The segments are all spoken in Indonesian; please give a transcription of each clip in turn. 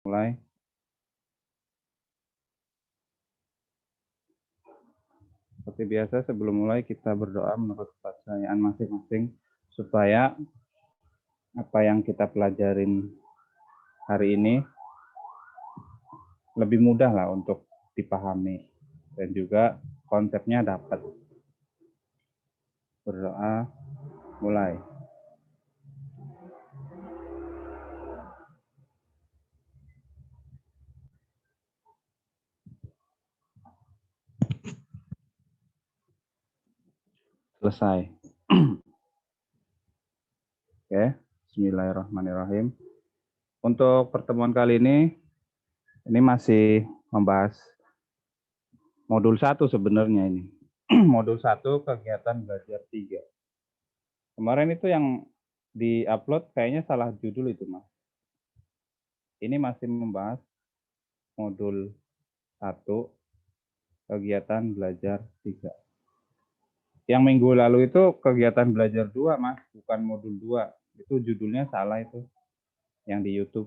Mulai. Seperti biasa sebelum mulai kita berdoa menurut kepercayaan masing-masing supaya apa yang kita pelajarin hari ini lebih mudah lah untuk dipahami dan juga konsepnya dapat. Berdoa mulai. Selesai. Oke, bismillahirrahmanirrahim. Untuk pertemuan kali ini masih membahas modul 1 sebenarnya ini. Modul 1 kegiatan belajar 3. Kemarin itu yang di-upload kayaknya salah judul itu, Mas. Ini masih membahas modul 1 kegiatan belajar 3. Yang minggu lalu itu kegiatan belajar 2, Mas, bukan modul 2. Itu judulnya salah itu, yang di YouTube.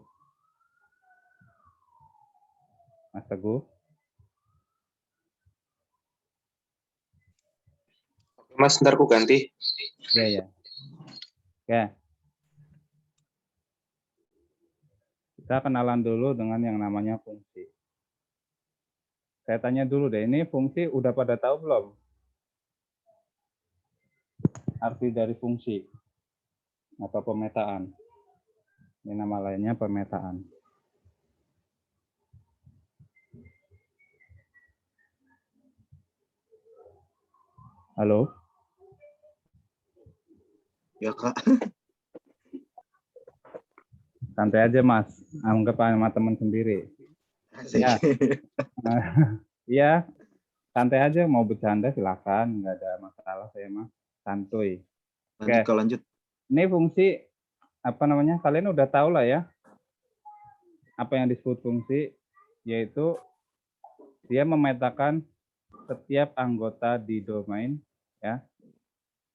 Mas Teguh. Mas, ntar aku ganti. Iya, ya. Oke. Kita kenalan dulu dengan yang namanya fungsi. Saya tanya dulu deh, ini fungsi udah pada tahu belum? Arti dari fungsi atau pemetaan. Ini nama lainnya pemetaan. Halo? Ya, Kak. Santai aja, Mas. Anggap sama teman sendiri. Ya. Iya, santai aja. Mau bercanda silakan, nggak ada masalah saya mah. Santuy. Lanjut, Kak, lanjut. Ini fungsi apa namanya? Kalian udah tahu lah ya. Apa yang disebut fungsi, yaitu dia memetakan setiap anggota di domain ya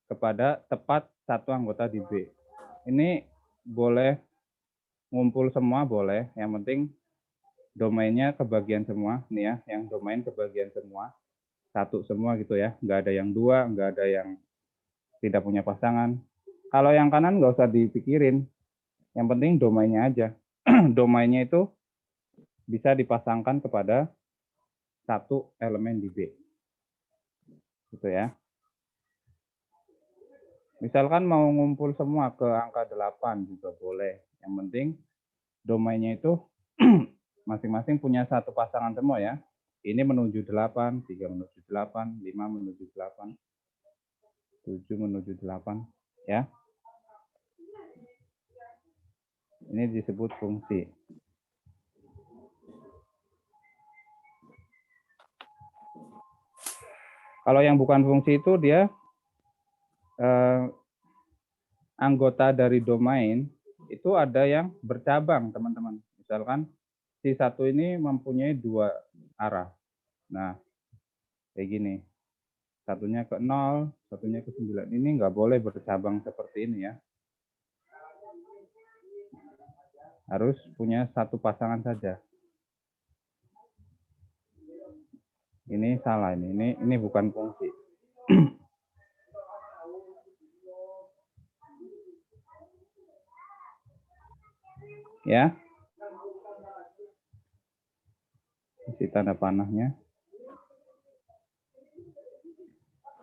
kepada tepat satu anggota di B. Ini boleh ngumpul semua boleh, yang penting domainnya kebagian semua nih ya, yang domain kebagian semua, satu semua gitu ya, nggak ada yang dua, nggak ada yang tidak punya pasangan. Kalau yang kanan nggak usah dipikirin, yang penting domainnya aja. Domainnya itu bisa dipasangkan kepada satu elemen di B. Gitu ya. Misalkan mau ngumpul semua ke angka 8 juga boleh. Yang penting domainnya itu masing-masing punya satu pasangan semua ya. Ini menuju 8, 3 menuju 8, 5 menuju 8, 7 menuju 8 ya. Ini disebut fungsi. Kalau yang bukan fungsi itu dia anggota dari domain itu ada yang bercabang, teman-teman. Misalkan si satu ini mempunyai 2 arah. Nah, kayak gini. Satunya ke 0, satunya ke 9. Ini nggak boleh bercabang seperti ini ya. Harus punya satu pasangan saja. Ini salah ini bukan fungsi. Ya. Isi tanda panahnya.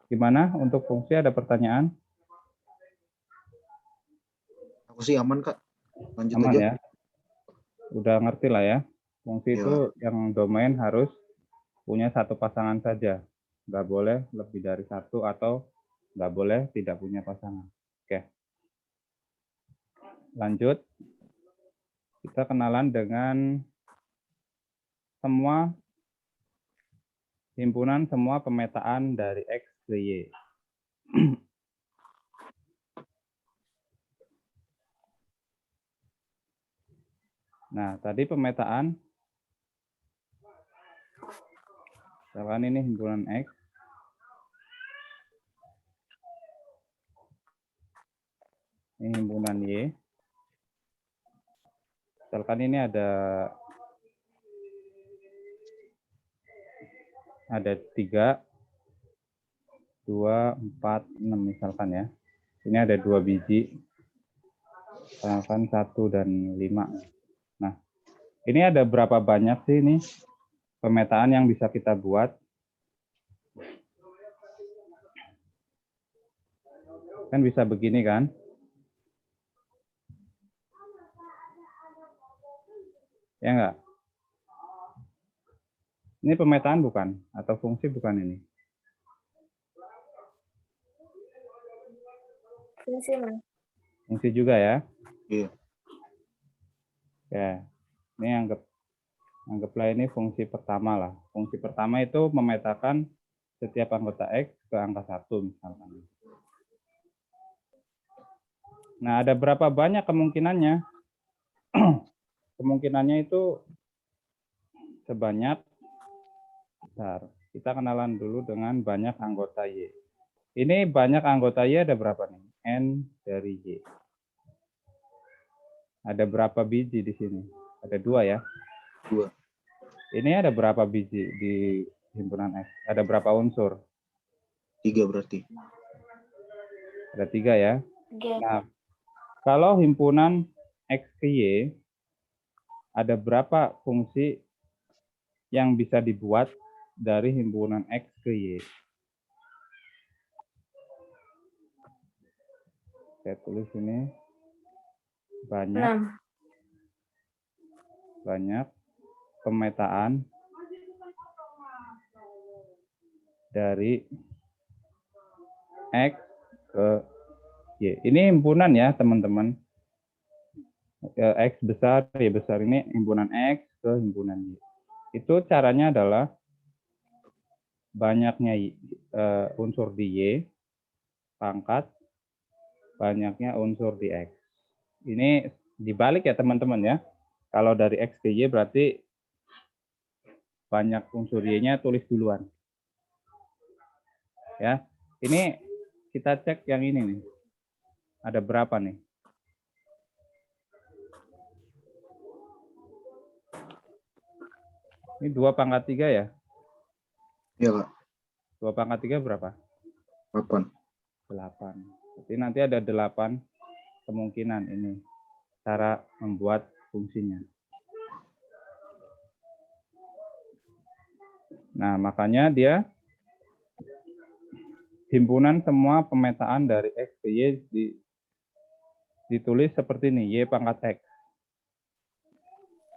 Gimana untuk fungsi, ada pertanyaan? Aku sih aman, Kak. Lanjut aman aja. Ya. Udah ngerti lah ya. Fungsi itu yang domain harus punya satu pasangan saja. Nggak boleh lebih dari satu atau nggak boleh tidak punya pasangan. Oke. Lanjut. Kita kenalan dengan semua himpunan semua pemetaan dari X ke Y. Nah, tadi pemetaan, misalkan ini himpunan X, ini himpunan Y, misalkan ini ada ada 3, 2, 4, 6 misalkan ya. Ini ada 2 biji, misalkan 1 dan 5. Nah, ini ada berapa banyak sih ini pemetaan yang bisa kita buat? Kan bisa begini kan? Ya enggak? Ini pemetaan bukan? Atau fungsi bukan ini? Fungsi, Mas. Fungsi juga ya? Iya. Ya, ini anggaplah ini fungsi pertama lah. Fungsi pertama itu memetakan setiap anggota X ke angka 1 misalkan. Nah, ada berapa banyak kemungkinannya? Kemungkinannya itu sebanyak, bentar, kita kenalan dulu dengan banyak anggota Y. Ini banyak anggota Y ada berapa nih? N dari Y. Ada berapa biji di sini? Ada 2 ya? 2. Ini ada berapa biji di himpunan X? Ada berapa unsur? 3 berarti. Ada 3 ya? Oke. Nah, kalau himpunan X ke Y, ada berapa fungsi yang bisa dibuat dari himpunan X ke Y? Saya tulis ini banyak 6. pemetaan dari X ke Y. Ini himpunan ya teman-teman. X besar, Y besar ini himpunan X ke himpunan Y. Itu caranya adalah banyaknya unsur di Y pangkat banyaknya unsur di X. Ini dibalik ya teman-teman ya. Kalau dari X ke Y berarti banyak unsur Y-nya tulis duluan. Ya. Ini kita cek yang ini nih. Ada berapa nih? Ini 2 pangkat 3 ya? Iya, Kak. 2 pangkat 3 berapa? 8. 8. Jadi nanti ada 8 kemungkinan ini cara membuat fungsinya. Nah, makanya dia himpunan semua pemetaan dari X ke Y ditulis seperti ini, Y pangkat X.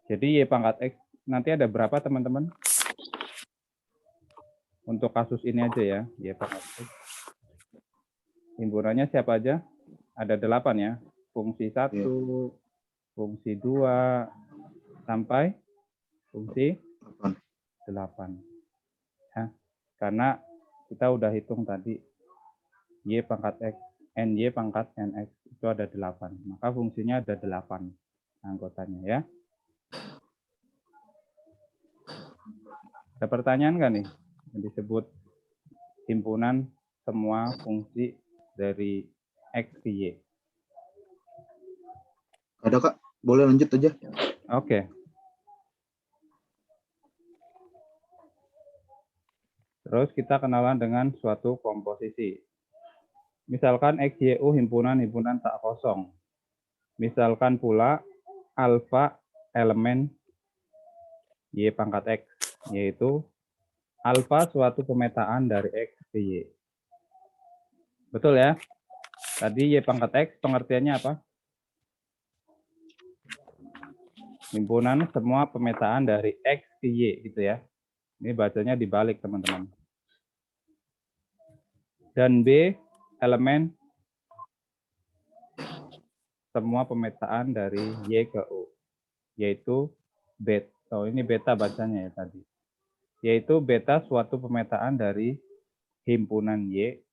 Jadi Y pangkat X nanti ada berapa teman-teman? Untuk kasus ini aja ya, Y pangkat X. Himpunannya siapa aja? Ada 8 ya. Fungsi 1, fungsi 2, sampai fungsi 8. Ya. Karena kita udah hitung tadi, Y pangkat X, NY pangkat NX, itu ada 8. Maka fungsinya ada 8 anggotanya ya. Ada pertanyaan nggak nih? Yang disebut himpunan semua fungsi dari X ke Y. Ada, Kak. Boleh lanjut aja. Oke. Terus kita kenalan dengan suatu komposisi. Misalkan XYU himpunan tak kosong. Misalkan pula alfa elemen Y pangkat X, yaitu alfa suatu pemetaan dari X ke Y. Betul ya? Tadi Y pangkat X pengertiannya apa? Himpunan semua pemetaan dari X ke Y gitu ya. Ini bacanya dibalik teman-teman. Dan B elemen semua pemetaan dari Y ke U, yaitu beta. Oh, ini beta bacanya ya tadi. Yaitu beta suatu pemetaan dari himpunan Y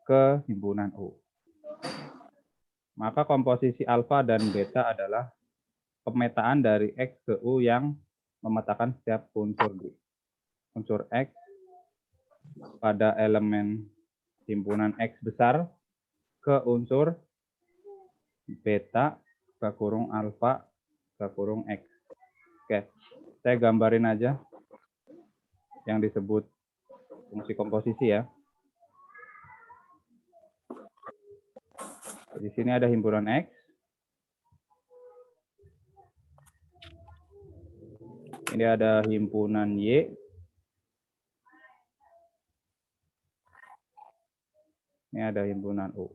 ke himpunan U. Maka komposisi alfa dan beta adalah pemetaan dari X ke U yang memetakan setiap unsur X pada elemen himpunan X besar ke unsur beta ke kurung alfa ke kurung X. Oke, saya gambarin aja yang disebut fungsi komposisi ya. Di sini ada himpunan X. Ini ada himpunan Y. Ini ada himpunan U.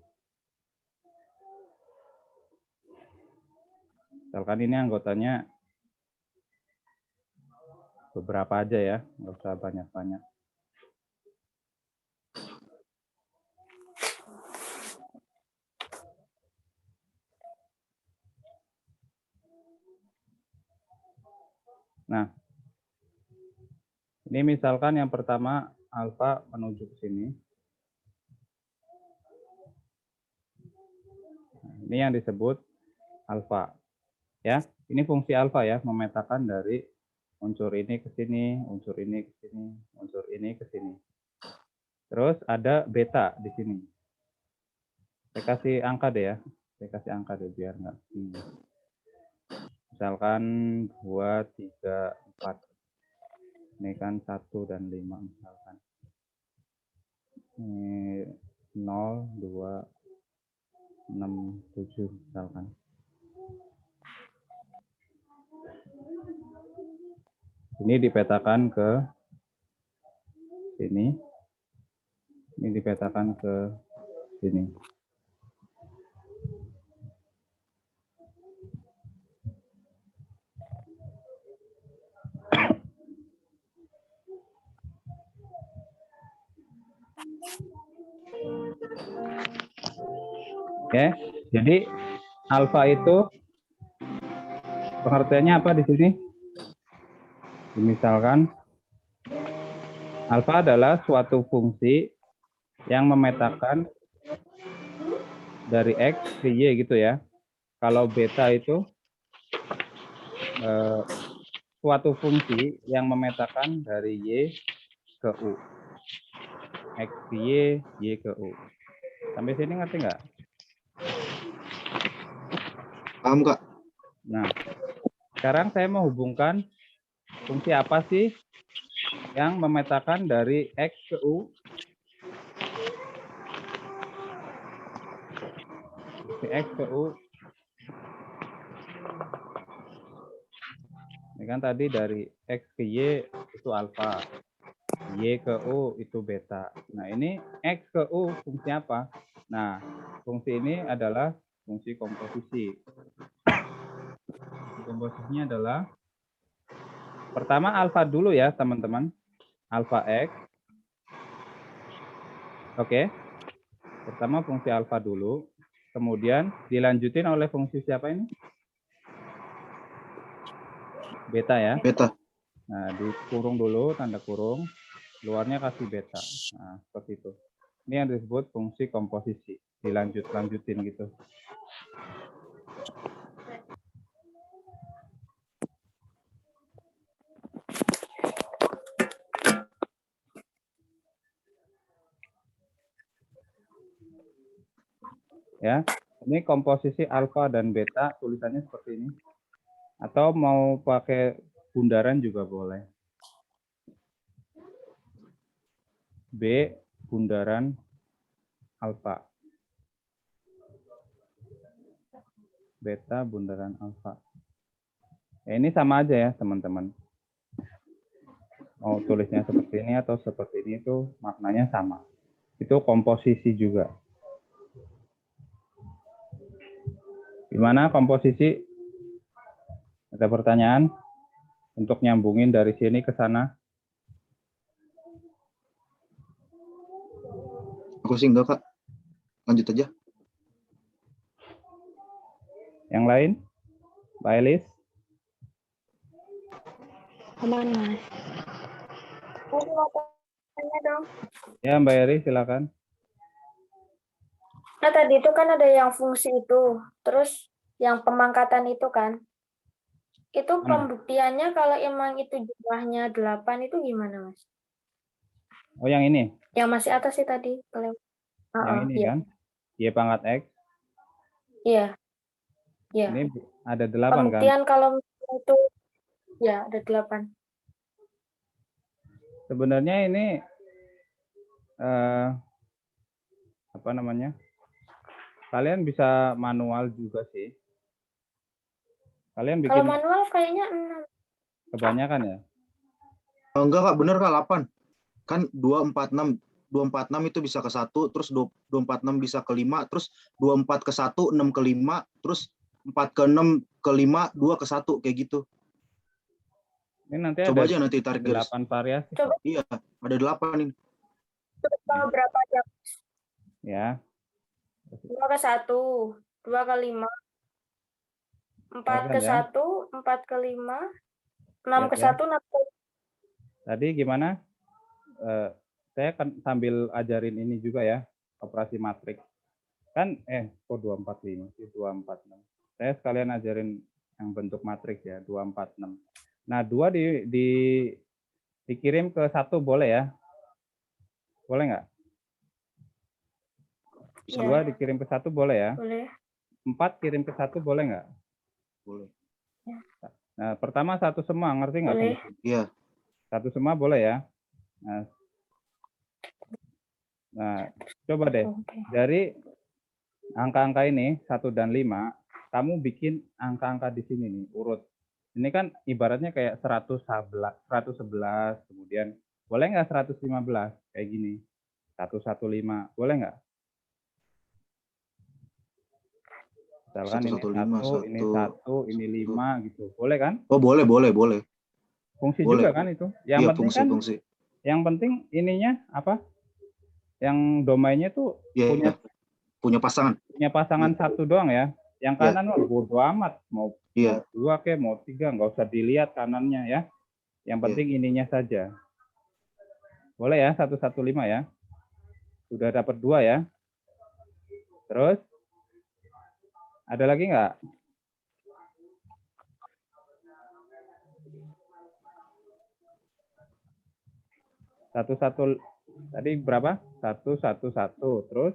Misalkan ini anggotanya beberapa aja ya, nggak usah banyak-banyak. Nah, ini misalkan yang pertama alfa menuju ke sini. Ini yang disebut alfa. Ya, ini fungsi alfa ya, memetakan dari unsur ini ke sini, unsur ini ke sini, unsur ini ke sini. Terus ada beta di sini. Saya kasih angka deh ya. Saya kasih angka deh biar nggak bingung. Misalkan 2, 3, 4. Ini kan 1 dan 5 misalkan. Ini 0, 2, 6, 7 misalkan. Ini dipetakan ke sini. Ini dipetakan ke sini. Oke, jadi alfa itu pengertiannya apa di sini? Misalkan alfa adalah suatu fungsi yang memetakan dari X ke Y gitu ya. Kalau beta itu suatu fungsi yang memetakan dari Y ke U. X ke Y, Y ke U. Sampai sini ngerti nggak? Paham, Kak? Nah, sekarang saya mau hubungkan fungsi apa sih yang memetakan dari X ke U? Fungsi X ke U. Ini kan tadi dari X ke Y itu alfa. Y ke U itu beta. Nah, ini X ke U fungsi apa? Nah, fungsi ini adalah fungsi komposisi. Komposisinya adalah pertama alfa dulu ya, teman-teman. Alfa X. Oke. Pertama fungsi alfa dulu. Kemudian dilanjutin oleh fungsi siapa ini? Beta ya. Beta. Nah, dikurung dulu, tanda kurung. Luarnya kasih beta. Nah, seperti itu. Ini yang disebut fungsi komposisi. Dilanjutin gitu. Ya, ini komposisi alfa dan beta tulisannya seperti ini. Atau mau pakai bundaran juga boleh. B bundaran alfa. Beta bundaran alfa. Ya, ini sama aja ya, teman-teman. Mau tulisnya seperti ini atau seperti ini itu maknanya sama. Itu komposisi juga. Gimana komposisi? Ada pertanyaan? Untuk nyambungin dari sini ke sana? Aku sih enggak, Kak. Lanjut aja. Yang lain? Mbak Elis? Aman, Mas. Aku mau tanya dong. Ya, Mbak Eri, silakan. Nah, tadi itu kan ada yang fungsi itu, terus yang pemangkatan itu kan. Itu pembuktiannya kalau emang itu jumlahnya 8 itu gimana, Mas? Oh, yang ini? Yang masih atas sih tadi. Yang ini iya. kan? Y pangkat X. Iya. Iya. Ini ada 8 kan? Pembuktian kalau itu ya ada 8. Sebenarnya ini apa namanya? Kalian bisa manual juga sih. Kalian Kalau bikin manual kayaknya 6. kebanyakan ya. Oh, enggak Kak, bener Kak, 8. Kan 246. 246 itu bisa ke 1, terus 246 bisa ke 5, terus 24 ke 1, 6 ke 5, terus 4 ke 6 ke 5, 2 ke 1 kayak gitu. Ini nanti Coba ada aja nanti tarik garis. 8 variasi. Coba Iya, ada 8 ini. tahu berapa jam? Ya. 2 ke 1, 2 ke 5, 4 Kan ke ya. 1, 4 ke 5, 6 Lihat ke ya. 1, 6 ke Tadi gimana? Saya kan sambil ajarin ini juga ya, operasi matriks. Kan kok 245 sih, 246. Saya sekalian ajarin yang bentuk matriks ya, 246. Nah, 2 dikirim ke 1 boleh ya? Boleh nggak? Bisa Ya. 2 dikirim ke 1 boleh ya? boleh. 4 kirim ke 1 boleh nggak? boleh. Nah, pertama 1 semua, ngerti nggak? Boleh. Iya. 1 semua boleh ya? Nah, coba deh. Oke. Dari angka-angka ini, 1 dan 5, kamu bikin angka-angka di sini nih, urut. Ini kan ibaratnya kayak 111, kemudian boleh nggak 115? Kayak gini. 115, boleh nggak? Misalkan ini 115, 1, ini 1, ini 5 gitu. Boleh kan? Oh, boleh. Fungsi Boleh. juga kan itu. Yang Iya, penting kan, fungsi. yang penting ininya apa? Yang domainnya tuh Iya, punya pasangan. punya pasangan satu doang ya. Yang Iya. kanan mah bodo amat, mau Iya. 2 ke, mau 3, nggak usah dilihat kanannya ya. Yang penting ininya saja. Boleh ya, 115 ya. Sudah dapat 2 ya. Terus ada lagi nggak? Satu tadi berapa? 111, terus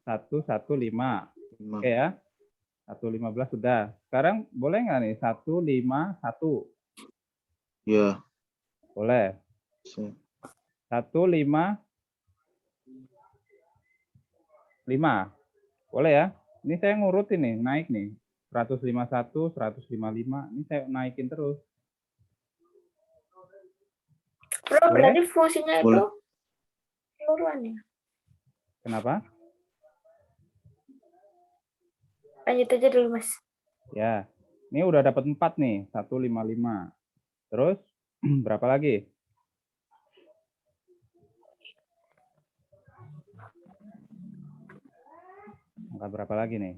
115. Oke ya. 115 sudah. Sekarang boleh nggak nih 151? Iya. Boleh. 155. Boleh ya. Ini saya ngurutin nih, naik nih. 151, 155. Ini saya naikin terus. Bro, Boleh? berarti fungsinya itu Boleh. keseluruhan ya? Kenapa? Lanjut aja dulu, Mas. Ya. Ini udah dapat 4 nih, 155. Terus berapa lagi? Angka berapa lagi nih?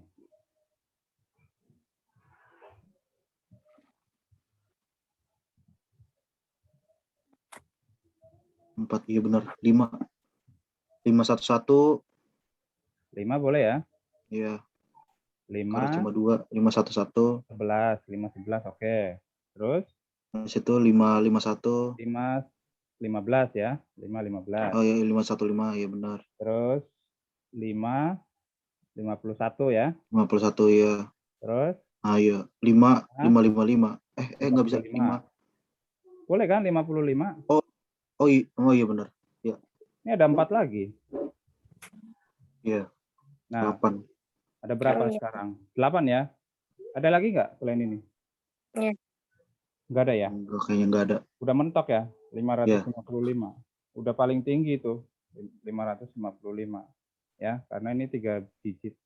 4, iya benar. 5. 511. 5 boleh ya? Iya. 5, Karena cuma 2. 511. 11, 5, 11, oke. Terus? Di situ 551. 5, 15 ya? 5, 15. Oh iya, 515, iya benar. Terus 5, 51 ya? 51 ya. Terus? Ah iya, 555. Nggak bisa 5. Boleh kan 55? Oh iya benar. Iya. Ini ada 4 lagi. Iya. Nah, 8. ada berapa sekarang? 8 ya? Ada lagi nggak selain ini? Iya. Nggak ada ya? Enggak, kayaknya nggak ada. Udah mentok ya? 555. Udah paling tinggi itu. 555. Ya, karena ini 3 digit.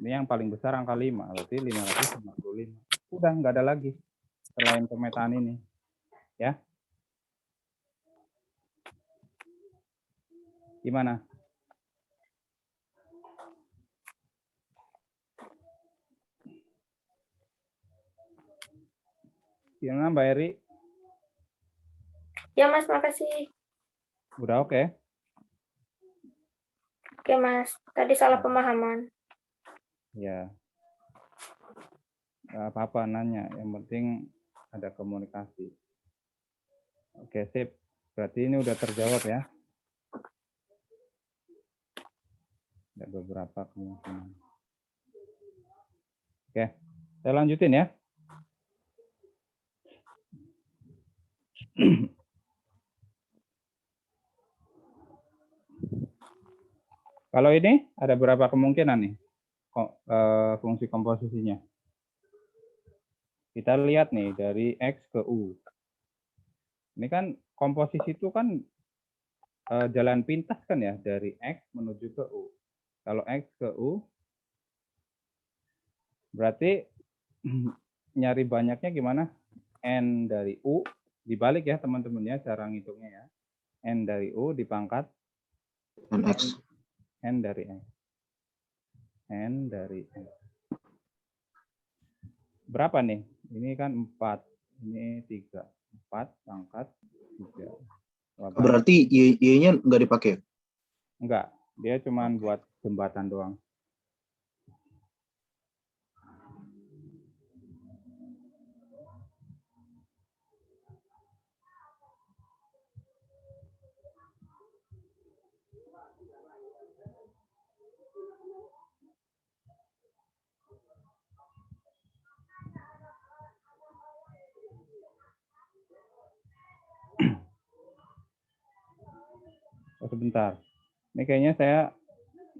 Ini yang paling besar angka 5, berarti 555. Udah nggak ada lagi selain pemetaan ini. Ya. Gimana? Gimana Mbak Eri? Ya, Mas, makasih. Udah oke? Oke, Mas. Tadi salah pemahaman. Ya. Nggak apa-apa nanya. Yang penting ada komunikasi. Oke, sip. Berarti ini udah terjawab ya. Ada beberapa kemungkinan. Oke, saya lanjutin ya. Kalau ini ada berapa kemungkinan nih fungsi komposisinya? Kita lihat nih dari X ke U. Ini kan komposisi itu kan jalan pintas kan ya, dari X menuju ke U. Kalau X ke U, berarti nyari banyaknya gimana? N dari U, dibalik ya teman-teman ya, cara ngitungnya ya. N dari U dipangkat NX. N dari X. N dari X. Berapa nih? Ini kan 4. Ini 3. 4 pangkat 3. Berapa? Berarti Y-nya nggak dipakai? Enggak. Dia cuma buat jembatan doang. Oh, sebentar. Ini kayaknya saya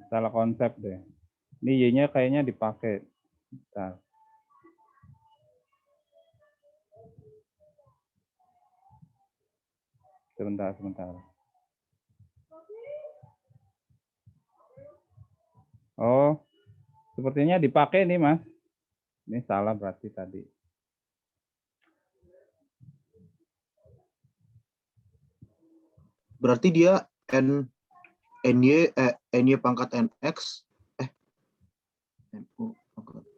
salah konsep deh. Ini Y-nya kayaknya dipakai. Bentar. Sebentar. Oh, sepertinya dipakai nih, Mas. Ini salah berarti tadi. Berarti dia NY pangkat NX.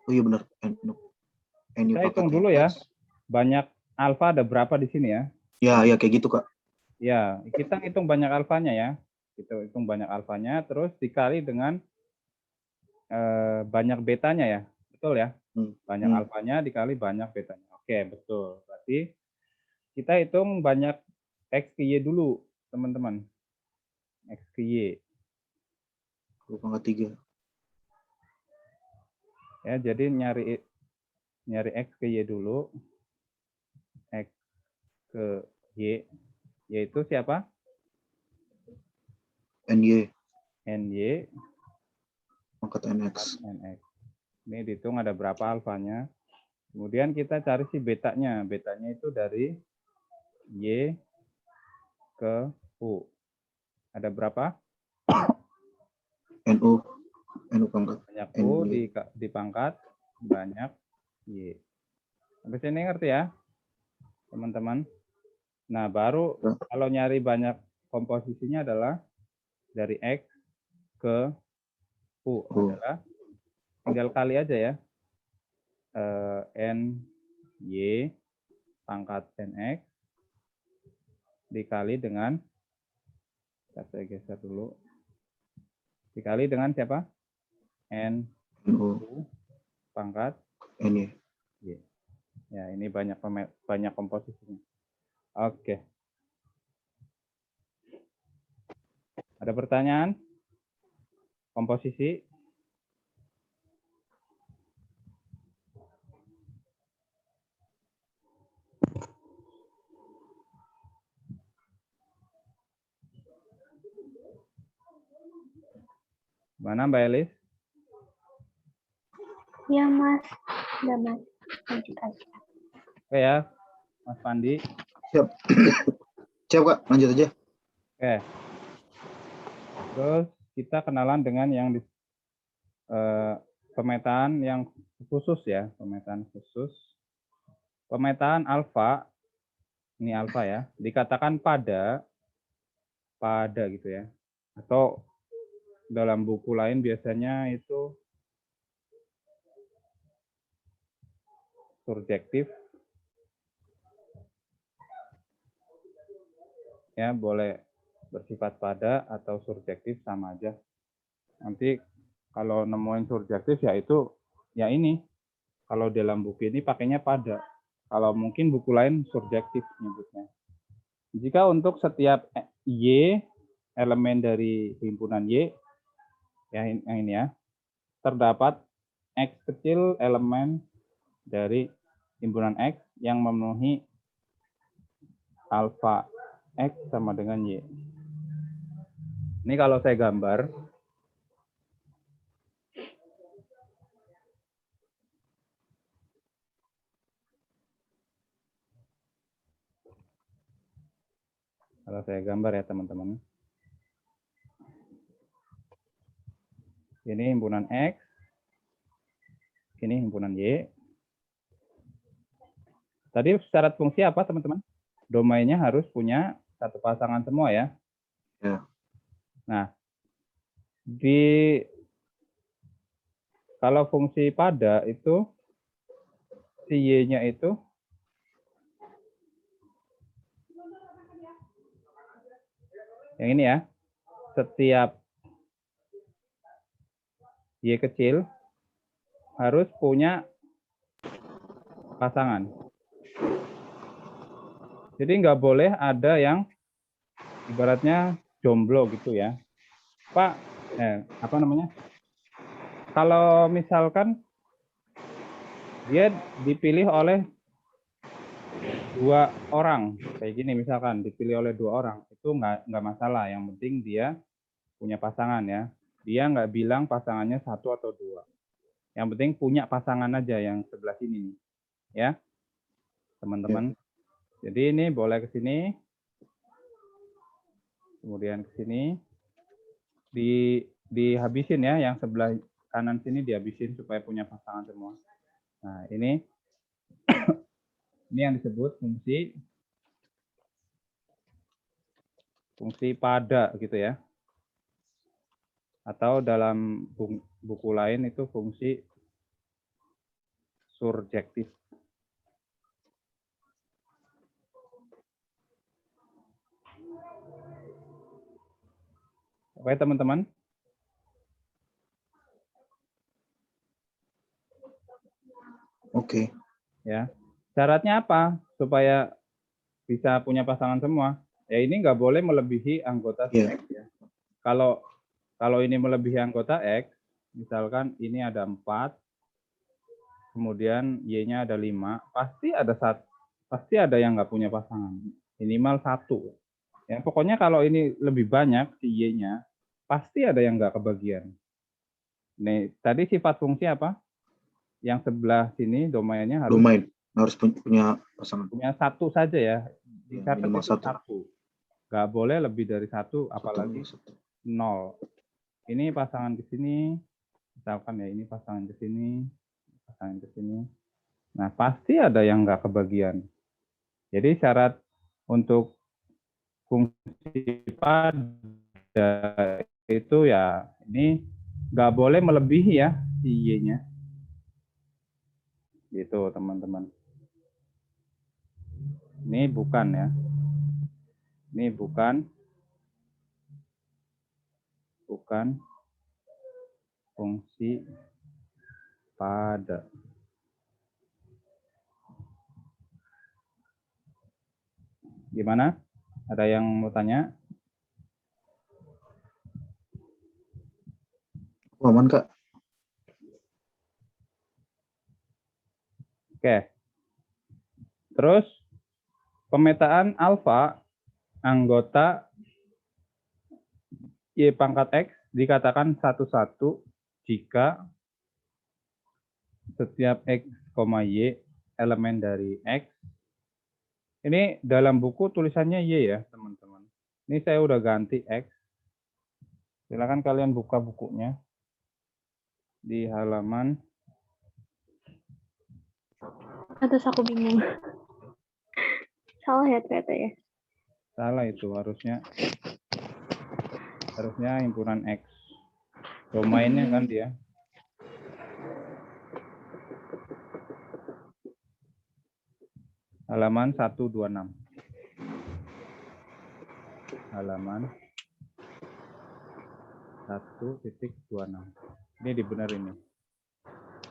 Oh iya benar. NY Saya pangkat hitung dulu ya. NX. Banyak alfa ada berapa di sini ya? Ya kayak gitu, Kak. Ya, kita hitung banyak alfanya ya. Kita hitung banyak alfanya, terus dikali dengan banyak betanya ya. Betul ya? Banyak alfanya dikali banyak betanya. Oke, betul. Berarti kita hitung banyak X ke Y dulu, teman-teman. X ke Y. 2 pangkat 3. Ya, jadi nyari X ke Y dulu. X ke Y. Yaitu siapa? NY NY pangkat NX. NX. Ini dihitung ada berapa alfanya. Kemudian kita cari si betanya. Betanya itu dari Y ke U. Ada berapa? NU pangkat Banyak U NY. dipangkat banyak Y. Sampai sini ngerti ya, teman-teman? Nah, baru kalau nyari banyak komposisinya adalah dari X ke U. Adalah tinggal kali aja ya. N, Y, pangkat NX dikali dengan, saya geser dulu, dikali dengan siapa? N, U, pangkat NY. Y. Ya, ini banyak komposisinya. Oke. Ada pertanyaan? Komposisi? Mana Mbak Elis? Ya, Mas. Udah, Mas. Lanjut aja. Oke ya, Mas Pandi. Siap. Siap, Kak. Lanjut aja. Oke. Terus kita kenalan dengan yang di pemetaan yang khusus ya, pemetaan khusus. Pemetaan alfa, ini alfa ya, dikatakan pada gitu ya. Atau dalam buku lain biasanya itu surjektif. Ya, boleh bersifat pada atau surjektif sama aja. Nanti kalau nemuin surjektif ya itu ya ini. Kalau dalam buku ini pakainya pada. Kalau mungkin buku lain surjektif nyebutnya. Jika untuk setiap Y, elemen dari himpunan Y, ya yang ini ya, terdapat X kecil elemen dari himpunan X yang memenuhi alfa X sama dengan Y. Ini kalau saya gambar, Kalau saya gambar ya teman-teman. Ini himpunan X. Ini himpunan Y. Tadi syarat fungsi apa teman-teman? Domainnya harus punya satu pasangan semua ya. Ya. Nah, kalau fungsi pada itu si Y-nya itu yang ini ya. Setiap Y kecil harus punya pasangan. Jadi nggak boleh ada yang ibaratnya jomblo gitu ya. Pak, apa namanya? Kalau misalkan dia dipilih oleh 2 orang, kayak gini misalkan dipilih oleh 2 orang, itu nggak masalah. Yang penting dia punya pasangan ya. Dia nggak bilang pasangannya 1 atau 2. Yang penting punya pasangan aja yang sebelah sini nih, ya teman-teman. Jadi ini boleh ke sini, kemudian ke sini, dihabisin ya, yang sebelah kanan sini dihabisin supaya punya pasangan semua. Nah ini yang disebut fungsi pada gitu ya. Atau dalam buku lain itu fungsi surjektif. Oke teman-teman. Oke. Ya, syaratnya apa supaya bisa punya pasangan semua? Ya ini nggak boleh melebihi anggota si X ya. Kalau ini melebihi anggota X, misalkan ini ada 4, kemudian Y-nya ada 5, pasti ada yang nggak punya pasangan, minimal 1. Ya pokoknya kalau ini lebih banyak si Y-nya, pasti ada yang nggak kebagian. Nih tadi sifat fungsi apa? Yang sebelah sini domainnya harus punya pasangan. Punya 1 saja ya. Dicatat Minimal itu 1. 1. Nggak boleh lebih dari 1, apalagi 0. Ini pasangan ke sini, misalkan ya ini pasangan ke sini, pasangan ke sini. Nah pasti ada yang nggak kebagian. Jadi syarat untuk fungsi pada itu ya ini nggak boleh melebihi ya si Y-nya. Gitu teman-teman. Ini bukan ya. Ini bukan fungsi pada. Gimana? Ada yang mau tanya? Aman, Kak. Oke. Terus pemetaan alfa anggota Y pangkat X dikatakan satu-satu jika setiap X, Y elemen dari X. Ini dalam buku tulisannya Y ya teman-teman. Ini saya udah ganti X. Silakan kalian buka bukunya di halaman. Terus aku bingung. Salah ya ternyata ya. Salah itu harusnya himpunan X. Domainnya kan dia. Halaman 126. Halaman 1.26. Ini dibenerin nih.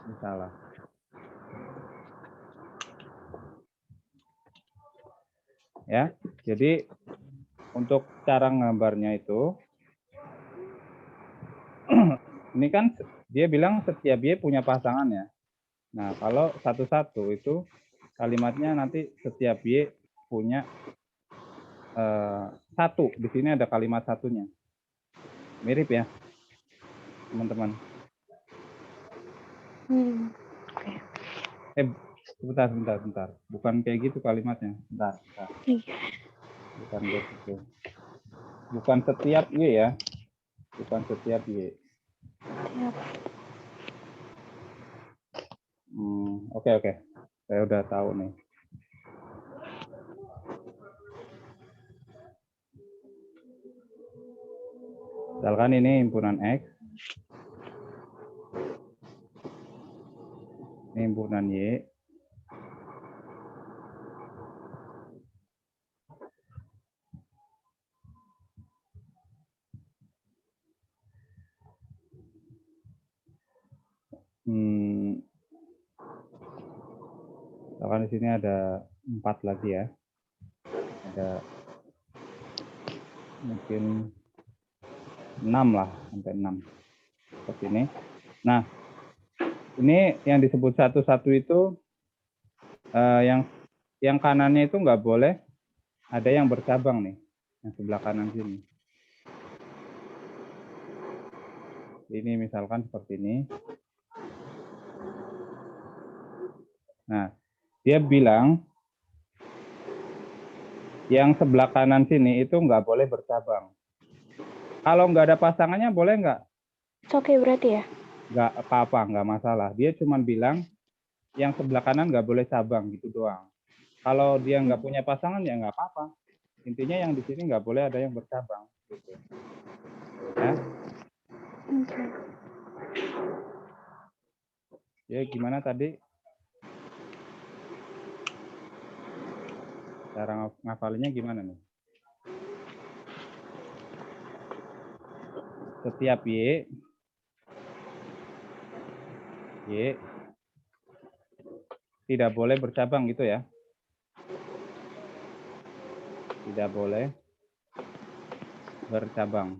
Ini salah. Ya, jadi untuk cara gambarnya itu ini kan dia bilang setiap Y punya pasangan ya. Nah, kalau satu-satu itu kalimatnya nanti setiap Y punya 1. Di sini ada kalimat satunya. Mirip ya, teman-teman. Sebentar. Bukan kayak gitu kalimatnya. Bentar. Bukan begitu. Bukan setiap Y ya. Bukan setiap Y. Siap. Oke, oke. Saya udah tahu nih. Misalkan ini himpunan X. Ini himpunan Y. Misalkan di sini ada 4 lagi ya. Ada mungkin 6 lah, sampai 6. Seperti ini. Nah, ini yang disebut satu-satu itu yang kanannya itu nggak boleh ada yang bercabang nih, yang sebelah kanan sini. Ini misalkan seperti ini. Nah, dia bilang yang sebelah kanan sini itu nggak boleh bercabang. Kalau nggak ada pasangannya boleh nggak? Oke berarti ya? Nggak apa-apa, nggak masalah. Dia cuma bilang yang sebelah kanan nggak boleh cabang gitu doang. Kalau dia nggak punya pasangan ya nggak apa-apa. Intinya yang di sini nggak boleh ada yang bercabang. Gitu. Ya. Oke. Ya gimana tadi? Cara ngafalinya gimana nih? Setiap Y tidak boleh bercabang gitu ya. Tidak boleh bercabang.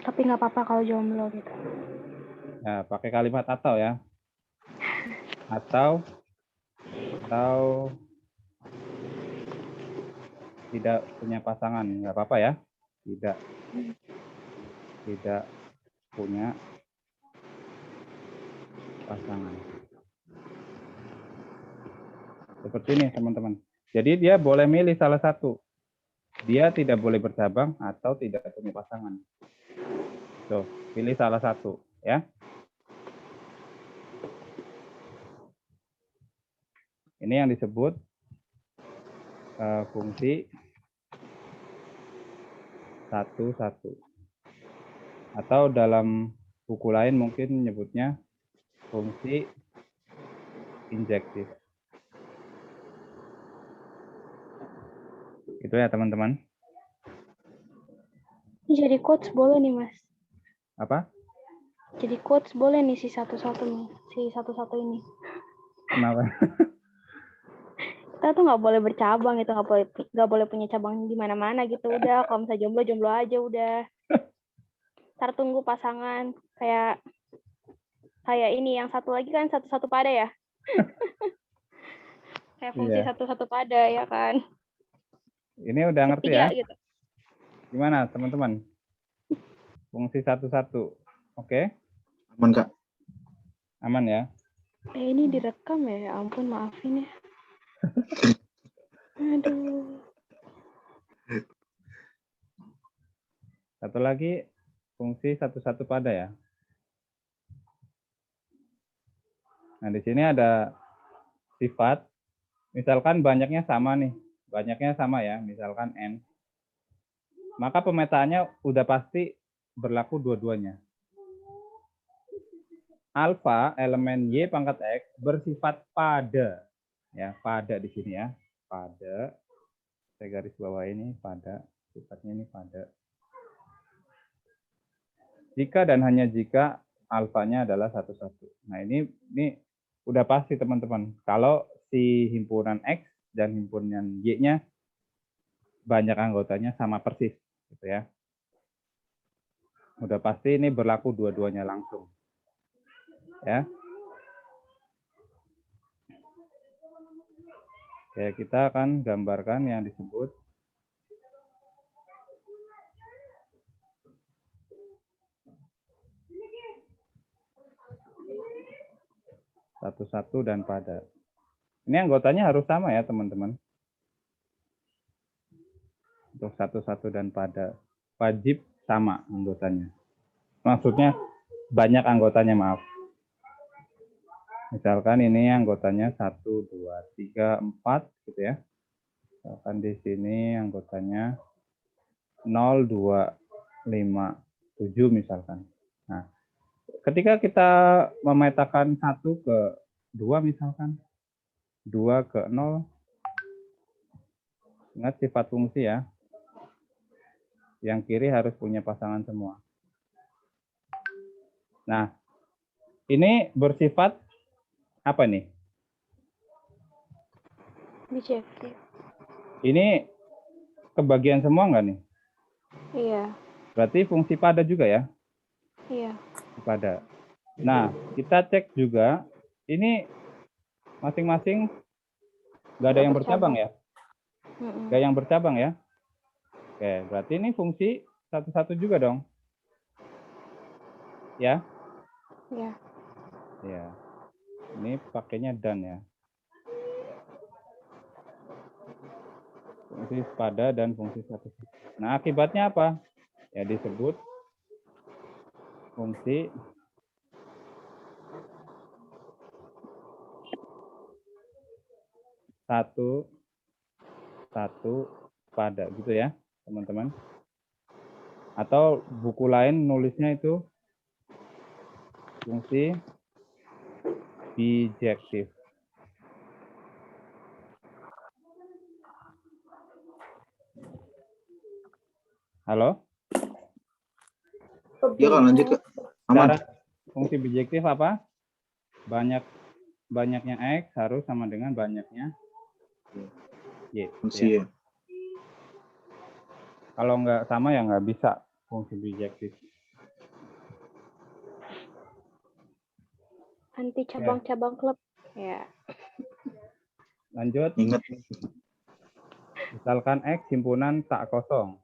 Tapi nggak apa-apa kalau jomblo gitu. Nah, pakai kalimat atau ya. Atau tidak punya pasangan, nggak apa-apa ya. Tidak punya pasangan. Seperti ini teman-teman. Jadi dia boleh milih salah satu. Dia tidak boleh bercabang atau tidak punya pasangan. Tuh, pilih salah satu ya. Ini yang disebut fungsi satu-satu. Atau dalam buku lain mungkin menyebutnya fungsi injektif. Itu ya teman-teman. Ini jadi quotes boleh nih Mas. Apa? Jadi quotes boleh nih si satu-satu nih. Si satu-satu ini. Kenapa? Kita tuh nggak boleh bercabang gitu, nggak boleh punya cabang di mana-mana gitu. Udah kalau misalnya jomblo aja udah. Ntar tunggu pasangan kayak ini yang satu lagi kan satu-satu pada ya. Kayak fungsi Iya. satu-satu pada ya kan. Ini udah ngerti Ketiga, ya? gitu. Gimana teman-teman? Fungsi satu-satu. Oke? Aman, Kak. Aman ya? Ini direkam ya, ampun maafin ya. Aduh. Satu lagi fungsi satu-satu pada ya. Nah, di sini ada sifat. Misalkan banyaknya sama nih. Banyaknya sama ya, misalkan N. Maka pemetaannya udah pasti berlaku dua-duanya. Alfa elemen Y pangkat X bersifat pada. Ya, pada di sini ya. Pada. Saya garis bawah ini pada. Sifatnya ini pada. Jika dan hanya jika alfanya adalah satu-satu. Nah, ini udah pasti teman-teman. Kalau si himpunan X dan himpunan Y-nya banyak anggotanya sama persis gitu ya. Udah pasti ini berlaku dua-duanya langsung. Ya. Ya, kita akan gambarkan yang disebut satu-satu dan pada. Ini anggotanya harus sama ya, teman-teman. Untuk satu-satu dan pada. Wajib sama anggotanya. Maksudnya banyak anggotanya, maaf. Misalkan ini anggotanya 1, 2, 3, 4 gitu ya. Misalkan di sini anggotanya 0, 2, 5, 7 misalkan. Nah, ketika kita memetakan 1 ke 2 misalkan, 2 ke 0, ingat sifat fungsi ya. Yang kiri harus punya pasangan semua. Nah, ini bersifat apa nih? Bijektif. Ini kebagian semua nggak nih? Iya. Berarti fungsi pada juga ya? Iya. Pada. Nah, kita cek juga, ini masing-masing nggak ada Nggak yang bercabang ya? Mm-mm. Nggak yang bercabang ya? Oke, berarti ini fungsi satu-satu juga dong? Ya? Iya. Ya. Ini pakainya dan ya. Fungsi pada dan fungsi satu. Nah, akibatnya apa? Ya disebut fungsi satu pada gitu ya, teman-teman. Atau buku lain nulisnya itu fungsi bijektif. Halo? Ya Kak, lanjut Kak. Aman. Cara fungsi bijektif apa? Banyaknya X harus sama dengan banyaknya Y. Fungsi Ya. ya. Kalau nggak sama ya nggak bisa fungsi bijektif. Anti cabang-cabang klub. Ya. Lanjut. Ingat. Misalkan X himpunan tak kosong.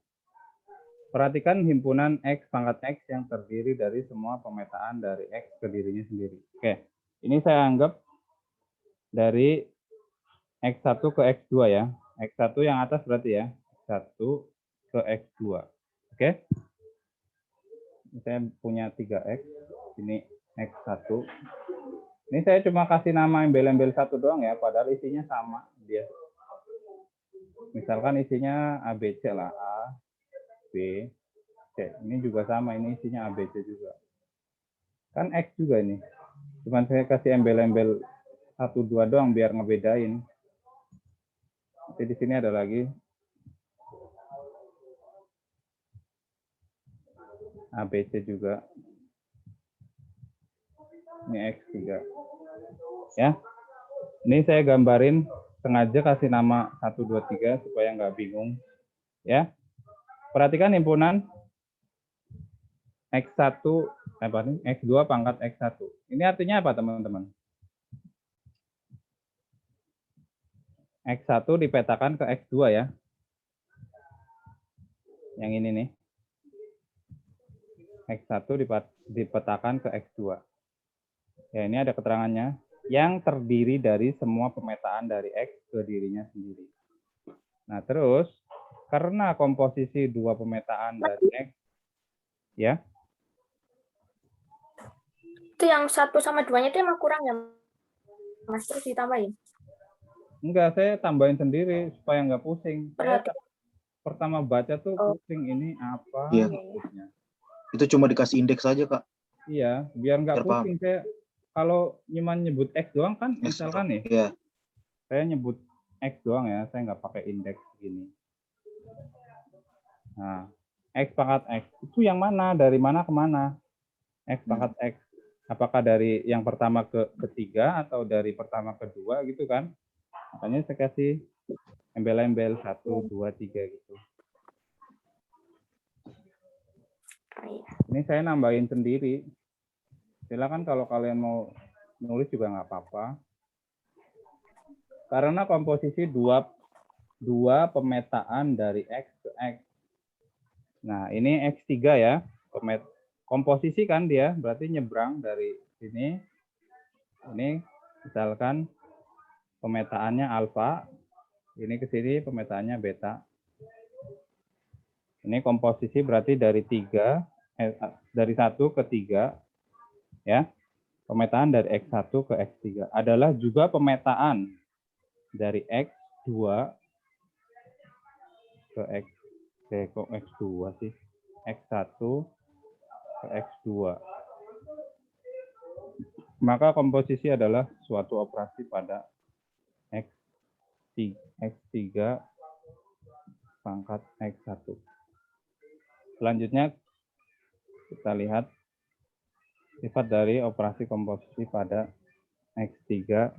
Perhatikan himpunan X pangkat X yang terdiri dari semua pemetaan dari X ke dirinya sendiri. Oke, ini saya anggap dari X1 ke X2 ya. X1 yang atas berarti ya. X1 ke X2. Oke. Saya punya 3X. Ini X1. Ini saya cuma kasih nama embel-embel satu doang ya, padahal isinya sama. Dia. Misalkan isinya ABC lah. A, B, C. Ini juga sama, ini isinya ABC juga. Kan X juga ini. Cuman saya kasih embel-embel 1, 2 doang biar ngebedain. Jadi di sini ada lagi ABC juga. Ini X3. Ya. Ini saya gambarin sengaja kasih nama 1, 2, 3 supaya nggak bingung. Ya. Perhatikan himpunan X1 X2 pangkat X1. Ini artinya apa, teman-teman? X1 dipetakan ke X2 ya. Yang ini nih. X1 dipetakan ke X2. Ya, ini ada keterangannya. Yang terdiri dari semua pemetaan dari X ke dirinya sendiri. Nah, terus, karena komposisi dua pemetaan dari X, ya. Itu yang 1 sama 2-nya itu emang kurang ya, Mas? Terus ditambahin. Enggak, saya tambahin sendiri supaya nggak pusing. Saya Berarti pertama baca tuh pusing, ini apa Iya. maksudnya. Itu cuma dikasih indeks saja Kak. Iya, biar nggak Biar paham. pusing. Saya kalau cuma nyebut X doang kan, Yes, misalkan nih, Iya. saya nyebut X doang ya, saya nggak pakai indeks gini. Nah, X pangkat X, itu yang mana? Dari mana ke mana? X pangkat X. Apakah dari yang pertama ke ketiga atau dari pertama ke dua gitu kan? Makanya saya kasih embel-embel 1, 2, 3 gitu. Ini saya nambahin sendiri. Silakan kalau kalian mau nulis juga nggak apa-apa. Karena komposisi dua pemetaan dari X ke X. Nah, ini X3 ya. Komposisi kan dia, berarti nyebrang dari sini. Ini misalkan pemetaannya alfa, ini ke sini pemetaannya beta. Ini komposisi berarti dari 1 ke 3, ya. Pemetaan dari X1 ke X3 adalah juga pemetaan dari X2 ke kok X2 sih? X1 ke X2. Maka komposisi adalah suatu operasi pada X3 pangkat X1. Selanjutnya kita lihat sifat dari operasi komposisi pada X3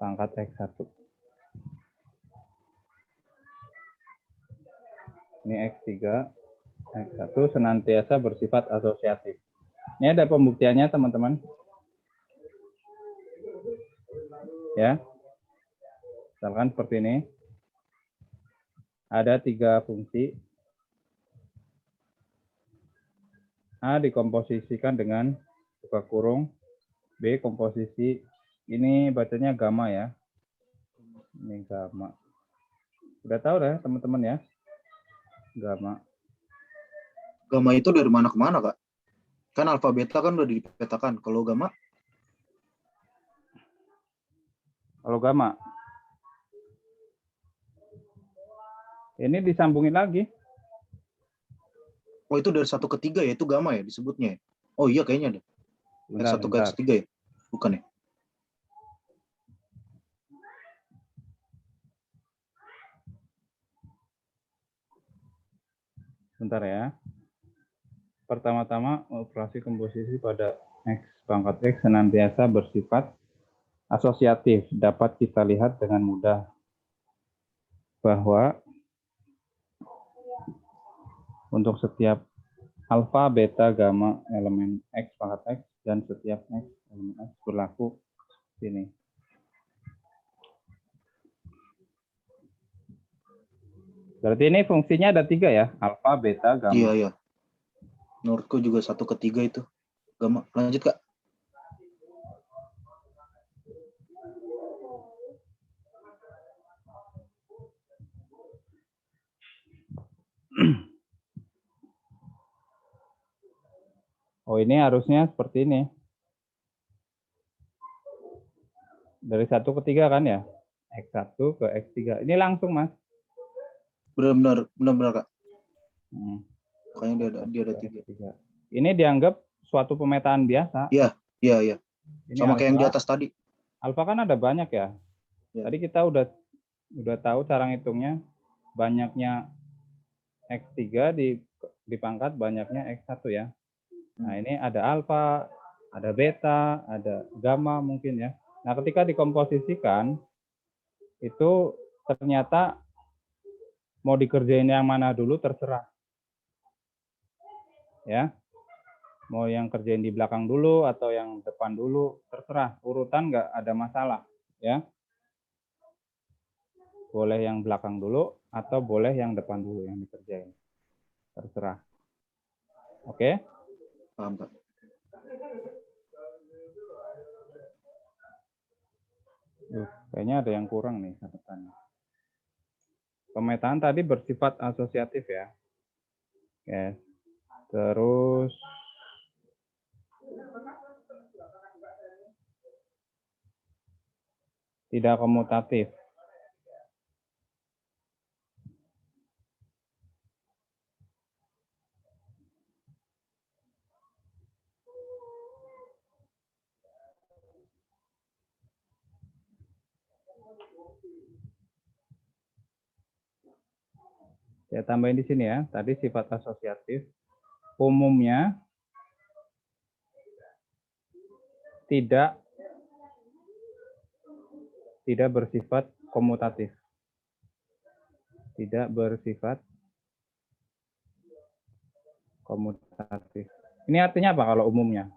pangkat X1. Ini X3, X1 senantiasa bersifat asosiatif. Ini ada pembuktiannya, teman-teman. Ya. Misalkan seperti ini. Ada 3 fungsi. A dikomposisikan dengan buka kurung, B komposisi, ini bacanya gamma ya. Ini gamma. Udah tahu deh teman-teman ya. Gamma. Gamma itu dari mana ke mana, Kak? Kan alfa beta kan udah dipetakan. Kalau gamma? Kalau gamma. Ini disambungin lagi. Oh, itu dari 1 ke 3 ya, itu gamma ya disebutnya ya? Oh iya kayaknya deh. Dari 1 ke Bentar. X3 ya? Bukan ya? Bentar ya. Pertama-tama operasi komposisi pada X pangkat X senantiasa bersifat asosiatif. Dapat kita lihat dengan mudah bahwa untuk setiap alfa, beta, gamma elemen X pangkat X dan setiap X elemen X berlaku sini. Berarti ini fungsinya ada 3 ya, alfa, beta, gamma. Iya, iya. Menurutku juga 1 ke 3 itu. Gamma. Lanjut, Kak. Oh, ini harusnya seperti ini. Dari 1 ke 3 kan ya? X1 ke X3. Ini langsung, Mas. Benar-benar, Kak. Kayaknya dia ada 3. Ini dianggap suatu pemetaan biasa. Iya. Ini Sama kayak yang di atas tadi. Alfa kan ada banyak ya. Ya. Tadi kita udah tahu cara ngitungnya. Banyaknya X3 dipangkat banyaknya X1 ya. Nah, ini ada alfa, ada beta, ada gamma mungkin ya. Nah, ketika dikomposisikan, itu ternyata mau dikerjain yang mana dulu terserah. Ya. Mau yang kerjain di belakang dulu atau yang depan dulu, terserah. Urutan nggak ada masalah. Ya. Boleh yang belakang dulu atau boleh yang depan dulu yang dikerjain. Terserah. Oke? Paham, Kak. Kayaknya ada yang kurang nih catatannya. Pemetaan tadi bersifat asosiatif ya. Oke. Terus tidak komutatif. Saya tambahin di sini ya. Tadi sifat asosiatif umumnya tidak bersifat komutatif. Tidak bersifat komutatif. Ini artinya apa kalau umumnya?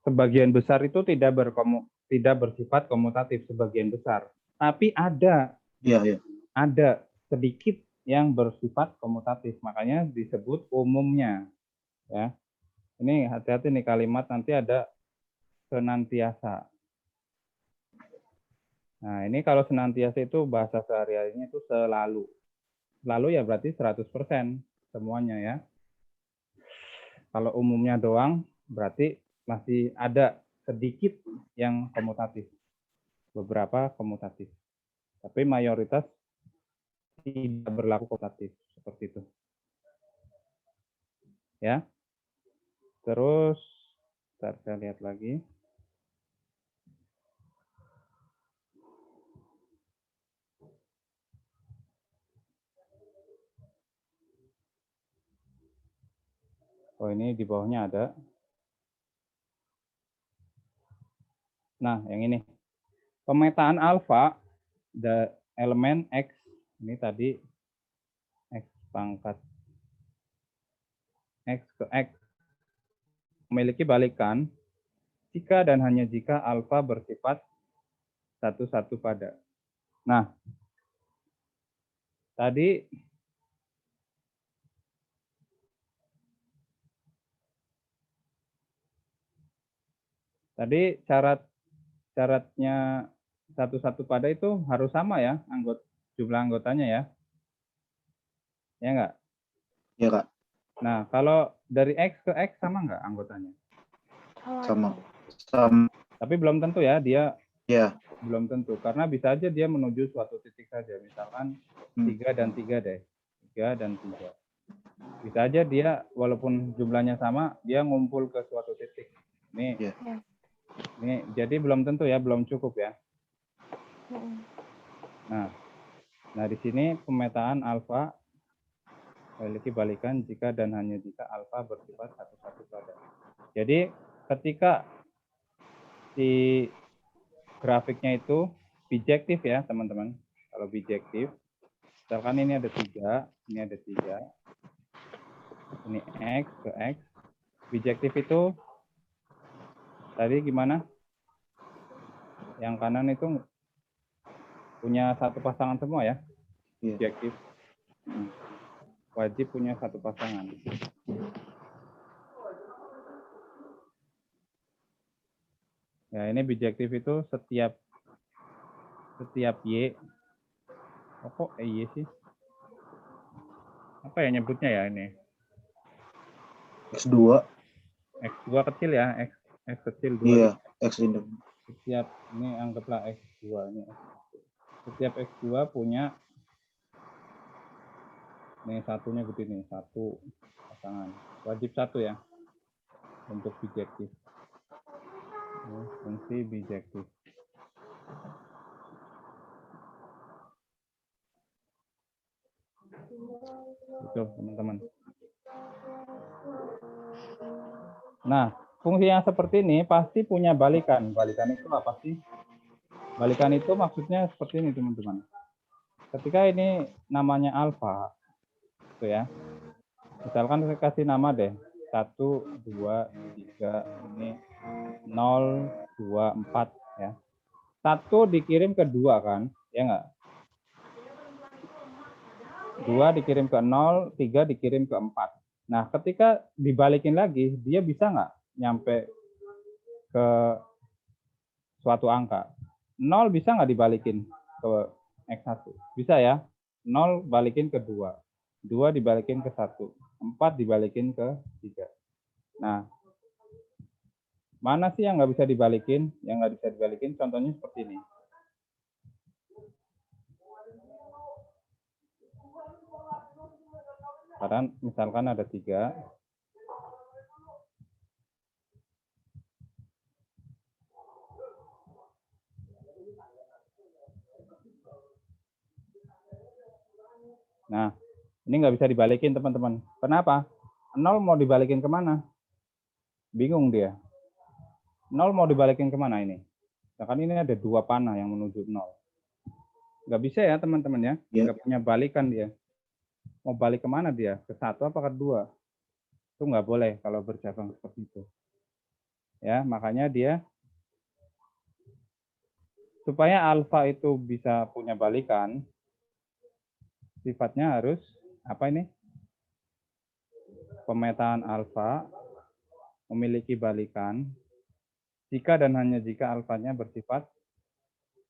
Sebagian besar itu tidak bersifat komutatif, sebagian besar. Tapi ada Iya. Ada sedikit yang bersifat komutatif, makanya disebut umumnya. Ya, ini hati-hati nih kalimat nanti ada senantiasa. Nah, ini kalau senantiasa itu bahasa sehari-harinya itu selalu. Selalu ya berarti 100% semuanya ya. Kalau umumnya doang berarti masih ada sedikit yang komutatif. Beberapa komutatif. Tapi mayoritas tidak berlaku komutatif seperti itu. Ya. Terus saya lihat lagi. Oh, ini di bawahnya ada. Nah, yang ini. Pemetaan alfa, the elemen X, ini tadi X pangkat X ke X, memiliki balikan jika dan hanya jika alfa bersifat satu-satu pada. Nah, tadi syaratnya satu-satu pada itu harus sama ya, jumlah anggotanya ya. Ya enggak? Ya, Kak. Nah, kalau dari X ke X sama enggak anggotanya? Sama. Sama. Tapi belum tentu ya, dia Ya. belum tentu. Karena bisa aja dia menuju suatu titik saja. Misalkan 3 dan 3 deh. 3 dan 3. Bisa aja dia walaupun jumlahnya sama, dia ngumpul ke suatu titik. Ini, Ya. ini jadi belum tentu ya, belum cukup ya. Nah di sini pemetaan alfa memiliki balikan jika dan hanya jika alfa bersifat satu-satu pada. Jadi ketika si grafiknya itu bijektif ya teman-teman. Kalau bijektif, misalkan ini ada 3, ini ada 3, ini X ke X. Bijektif itu tadi gimana? Yang kanan itu punya satu pasangan semua ya? Bijektif. Wajib punya satu pasangan. Ya, ini bijektif itu setiap Y. Oh, kok Y sih? Apa ya nyebutnya ya ini? X2. X2 kecil ya, X kecil 2. Iya, X ini. Setiap, ini anggaplah X2 ini. Setiap X2 punya, nih satunya begini, satu pasangan. Wajib satu ya, untuk bijektif. Ini fungsi bijektif. Itu teman-teman. Nah, fungsi yang seperti ini pasti punya balikan. Balikan itu apa sih? Balikan itu maksudnya seperti ini teman-teman. Ketika ini namanya alfa, itu ya. Misalkan saya kasih nama deh, 1, 2, 3, ini 0, 2, 4 ya. 1 dikirim ke 2 kan, ya enggak? 2 dikirim ke 0, 3 dikirim ke 4. Nah, ketika dibalikin lagi, dia bisa nggak nyampe ke suatu angka? 0 bisa nggak dibalikin ke X1? Bisa ya. 0 balikin ke 2. 2 dibalikin ke 1. 4 dibalikin ke 3. Nah, mana sih yang nggak bisa dibalikin? Yang nggak bisa dibalikin contohnya seperti ini. Karena misalkan ada 3. Nah, ini nggak bisa dibalikin teman-teman. Kenapa? 0 mau dibalikin kemana? Bingung dia. 0 mau dibalikin kemana ini? Misalkan ini ada 2 panah yang menuju 0. Nggak bisa ya teman-teman ya. Nggak punya balikan dia. Mau balik kemana dia? Ke 1 apa ke 2? Itu nggak boleh kalau bercabang seperti itu. Ya, makanya dia supaya alfa itu bisa punya balikan, sifatnya harus apa ini? Pemetaan alfa memiliki balikan jika dan hanya jika alfanya bersifat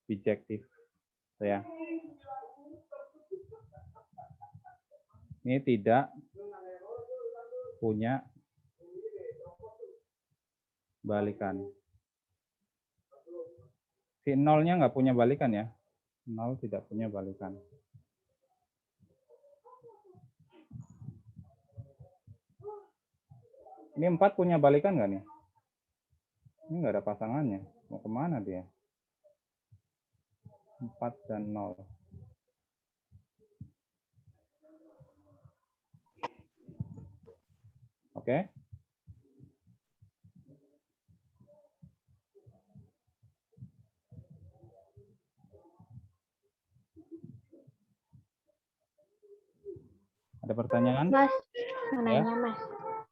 bijektif. Ya. Ini tidak punya balikan. Si nolnya nggak punya balikan ya. Nol tidak punya balikan. Ini 4 punya balikan nggak nih? Ini nggak ada pasangannya. Mau kemana dia? 4 dan 0. Oke. Ada pertanyaan? Mas, mau Ya. nanya Mas.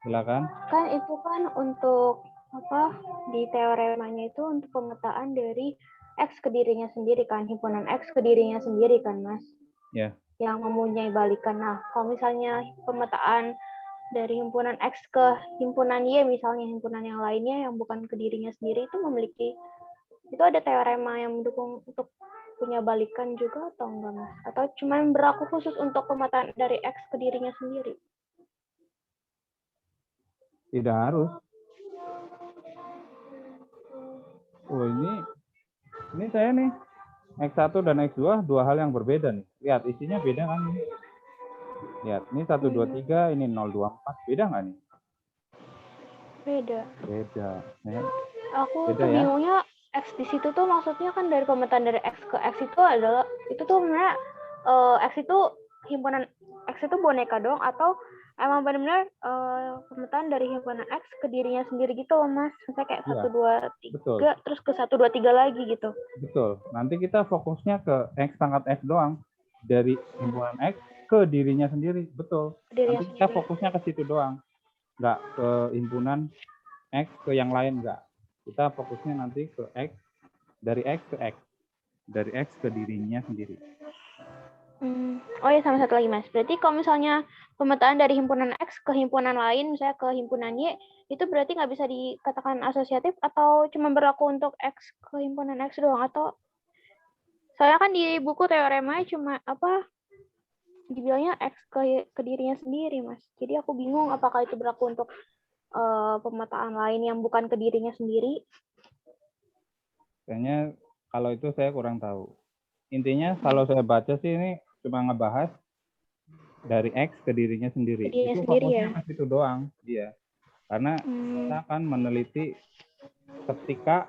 Silakan. Kan itu kan untuk apa di teoremanya itu untuk pemetaan dari X ke dirinya sendiri kan, himpunan X ke dirinya sendiri kan Mas, Ya. yang mempunyai balikan. Nah, kalau misalnya pemetaan dari himpunan X ke himpunan Y, misalnya himpunan yang lainnya yang bukan ke dirinya sendiri itu memiliki, itu ada teorema yang mendukung untuk punya balikan juga atau enggak Mas? Atau cuma berlaku khusus untuk pemetaan dari X ke dirinya sendiri? Tidak harus. Oh, ini saya nih. X1 dan X2 dua hal yang berbeda nih. Lihat, isinya beda kan nih. Lihat, ini 123, ini 024. Beda nggak nih? Beda. Beda. Ya. Aku Beda tuh ya? bingungnya X di situ tuh maksudnya kan dari pemetaan dari X ke X itu adalah itu tuh sebenarnya X itu himpunan X itu boneka dong atau emang benar-benar pemetaan dari himpunan X ke dirinya sendiri gitu loh Mas. Misalnya kayak Iya, 1 2 betul. 3 terus ke 1 2 3 lagi gitu. Betul. Nanti kita fokusnya ke X pangkat X doang. Dari himpunan X ke dirinya sendiri. Betul. Ke dirinya Nanti kita sendiri. fokusnya ke situ doang. Nggak ke himpunan X ke yang lain, nggak. Kita fokusnya nanti ke X, dari X ke X. Dari X ke dirinya sendiri. Oh ya, sama satu lagi Mas. Berarti kalau misalnya pemetaan dari himpunan X ke himpunan lain, misalnya ke himpunan Y, itu berarti nggak bisa dikatakan asosiatif atau cuma berlaku untuk X ke himpunan X doang? Atau soalnya kan di buku teorema cuma apa dibilangnya X ke dirinya sendiri Mas. Jadi aku bingung apakah itu berlaku untuk pemetaan lain yang bukan ke dirinya sendiri. Kayaknya kalau itu saya kurang tahu. Intinya kalau saya baca sih ini cuma ngebahas dari X ke dirinya sendiri. Ke dirinya Itu sendiri fokusnya ya. ke situ doang. Iya. Karena kita akan meneliti ketika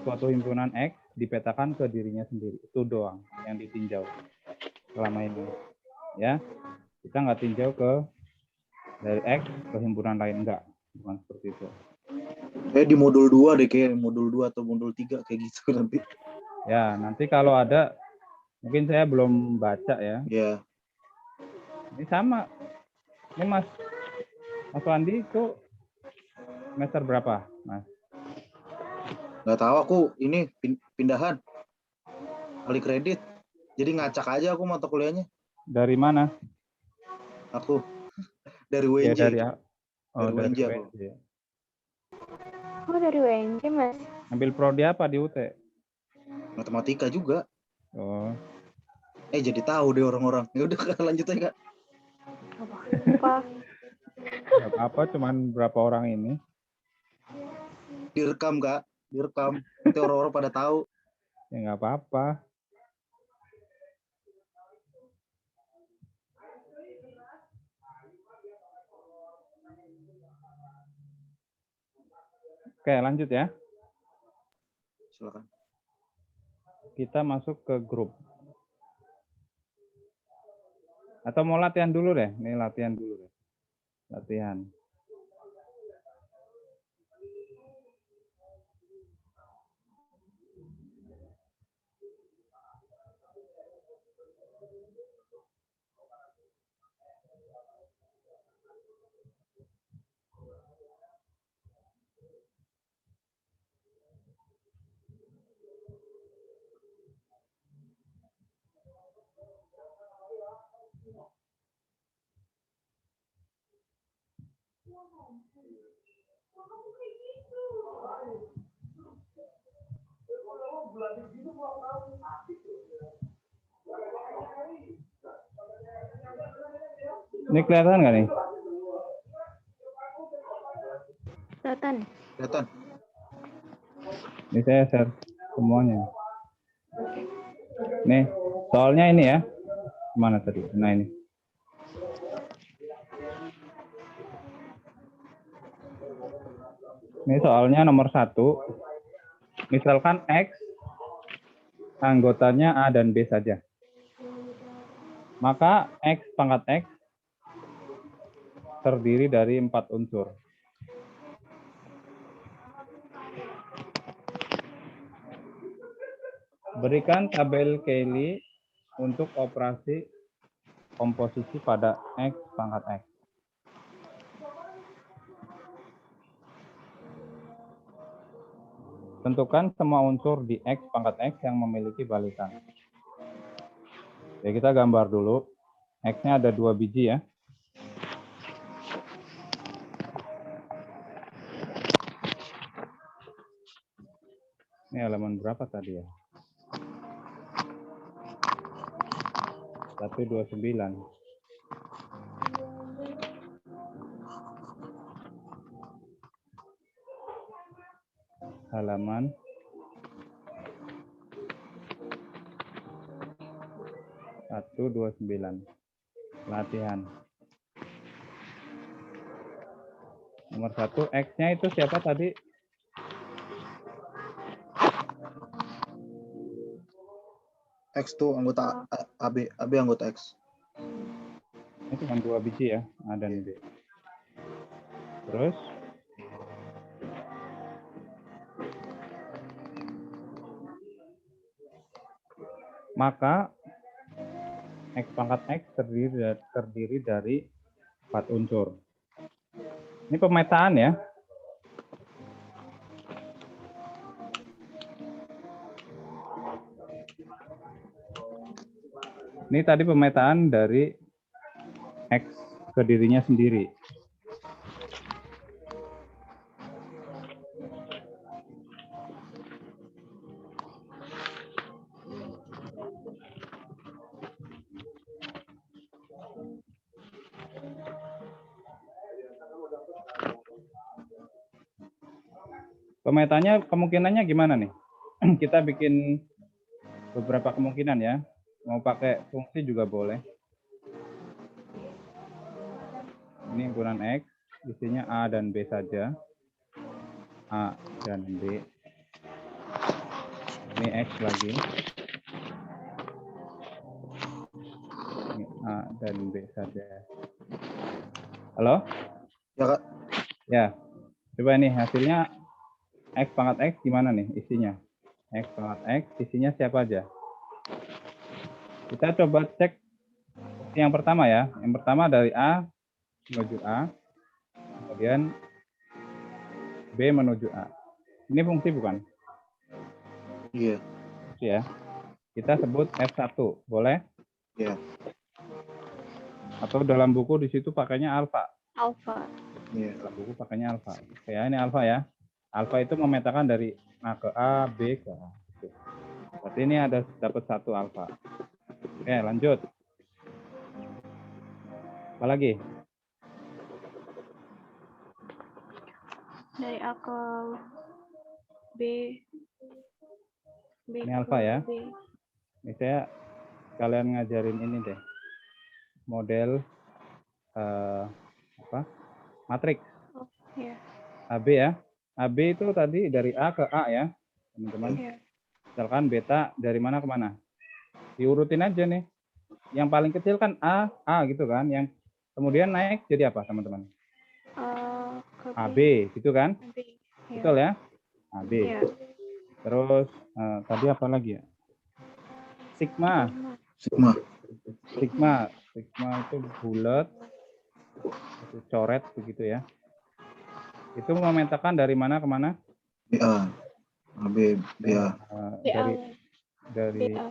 suatu himpunan X dipetakan ke dirinya sendiri. Itu doang yang ditinjau selama ini. Ya, kita nggak tinjau ke dari X ke himpunan lain, enggak. Bukan seperti itu. Di modul 2 deh, kayak modul 2 atau modul 3 kayak gitu nanti. Ya, nanti kalau ada, mungkin saya belum baca ya. Ya. Ini sama. Ini Mas Wandi itu semester berapa, Mas? Nggak tahu, aku ini pindahan. Kali kredit. Jadi ngacak aja aku mata kuliahnya. Dari mana? Aku dari Ya, UNJ. dari dari UNJ aku. UNJ. Oh, dari UNJ Mas. Ambil prodi apa di UT? Matematika juga. Oh. Jadi tahu deh orang-orang. Ya udah lanjut aja Kak. Apa? Gak apa-apa, cuman berapa orang ini. Direkam Kak, direkam. Nanti orang-orang pada tahu. Ya nggak apa-apa. Oke, lanjut ya. Silakan. Kita masuk ke grup. Atau mau latihan dulu deh? Ini latihan dulu deh. Latihan. Ini kelihatan nggak nih? Kelihatan. Kelihatan. Ini saya share semuanya. Nih, soalnya ini ya. Mana tadi? Nah ini. Ini soalnya nomor 1. Misalkan X anggotanya A dan B saja. Maka X pangkat X terdiri dari 4 unsur. Berikan tabel Cayley untuk operasi komposisi pada X pangkat X. Tentukan semua unsur di X pangkat X yang memiliki balikan. Ya, kita gambar dulu. X-nya ada 2 biji ya. Ini halaman berapa tadi ya? 129. Halaman 129. Latihan. Nomor 1, X-nya itu siapa tadi? X tuh anggota AB anggota X. Ini cuma 2 biji ya, A dan B. Terus maka X pangkat X terdiri dari 4 unsur. Ini pemetaan ya. Ini tadi pemetaan dari X ke dirinya sendiri. Pemetanya kemungkinannya gimana nih? Kita bikin beberapa kemungkinan ya. Mau pakai fungsi juga boleh. Ini himpunan X, isinya A dan B saja. A dan B. Ini X lagi. Ini A dan B saja. Halo? Ya, Kak. Ya. Coba nih hasilnya X pangkat X gimana nih isinya? X pangkat X isinya siapa aja? Kita coba cek yang pertama ya. Yang pertama dari A menuju A. Kemudian B menuju A. Ini fungsi bukan? Iya. Fungsi ya. Kita sebut F1. Boleh? Iya. Atau dalam buku di situ pakainya alfa. Alpha. Iya. Dalam buku pakainya alfa. Oke ya, ini alfa ya. Alfa itu memetakan dari A ke A, B ke A. Berarti ini ada dapat 1 alfa. Oke, lanjut. Apa lagi? Dari A ke B. B Ini ke alfa ya. B. Ini saya kalian ngajarin ini deh. Model matriks. Oh, iya. AB ya. AB itu tadi dari A ke A ya, teman-teman. Iya. Misalkan beta dari mana ke mana. Diurutin aja nih. Yang paling kecil kan A gitu kan. Yang kemudian naik jadi apa, teman-teman? Ke B. AB, gitu kan? B. Iya. Betul ya? AB. Iya. Terus tadi apa lagi ya? Sigma. Sigma. Sigma itu bulat, itu coret begitu ya. Itu memetakan dari mana ke mana? BA. AB, BA. Dari BA.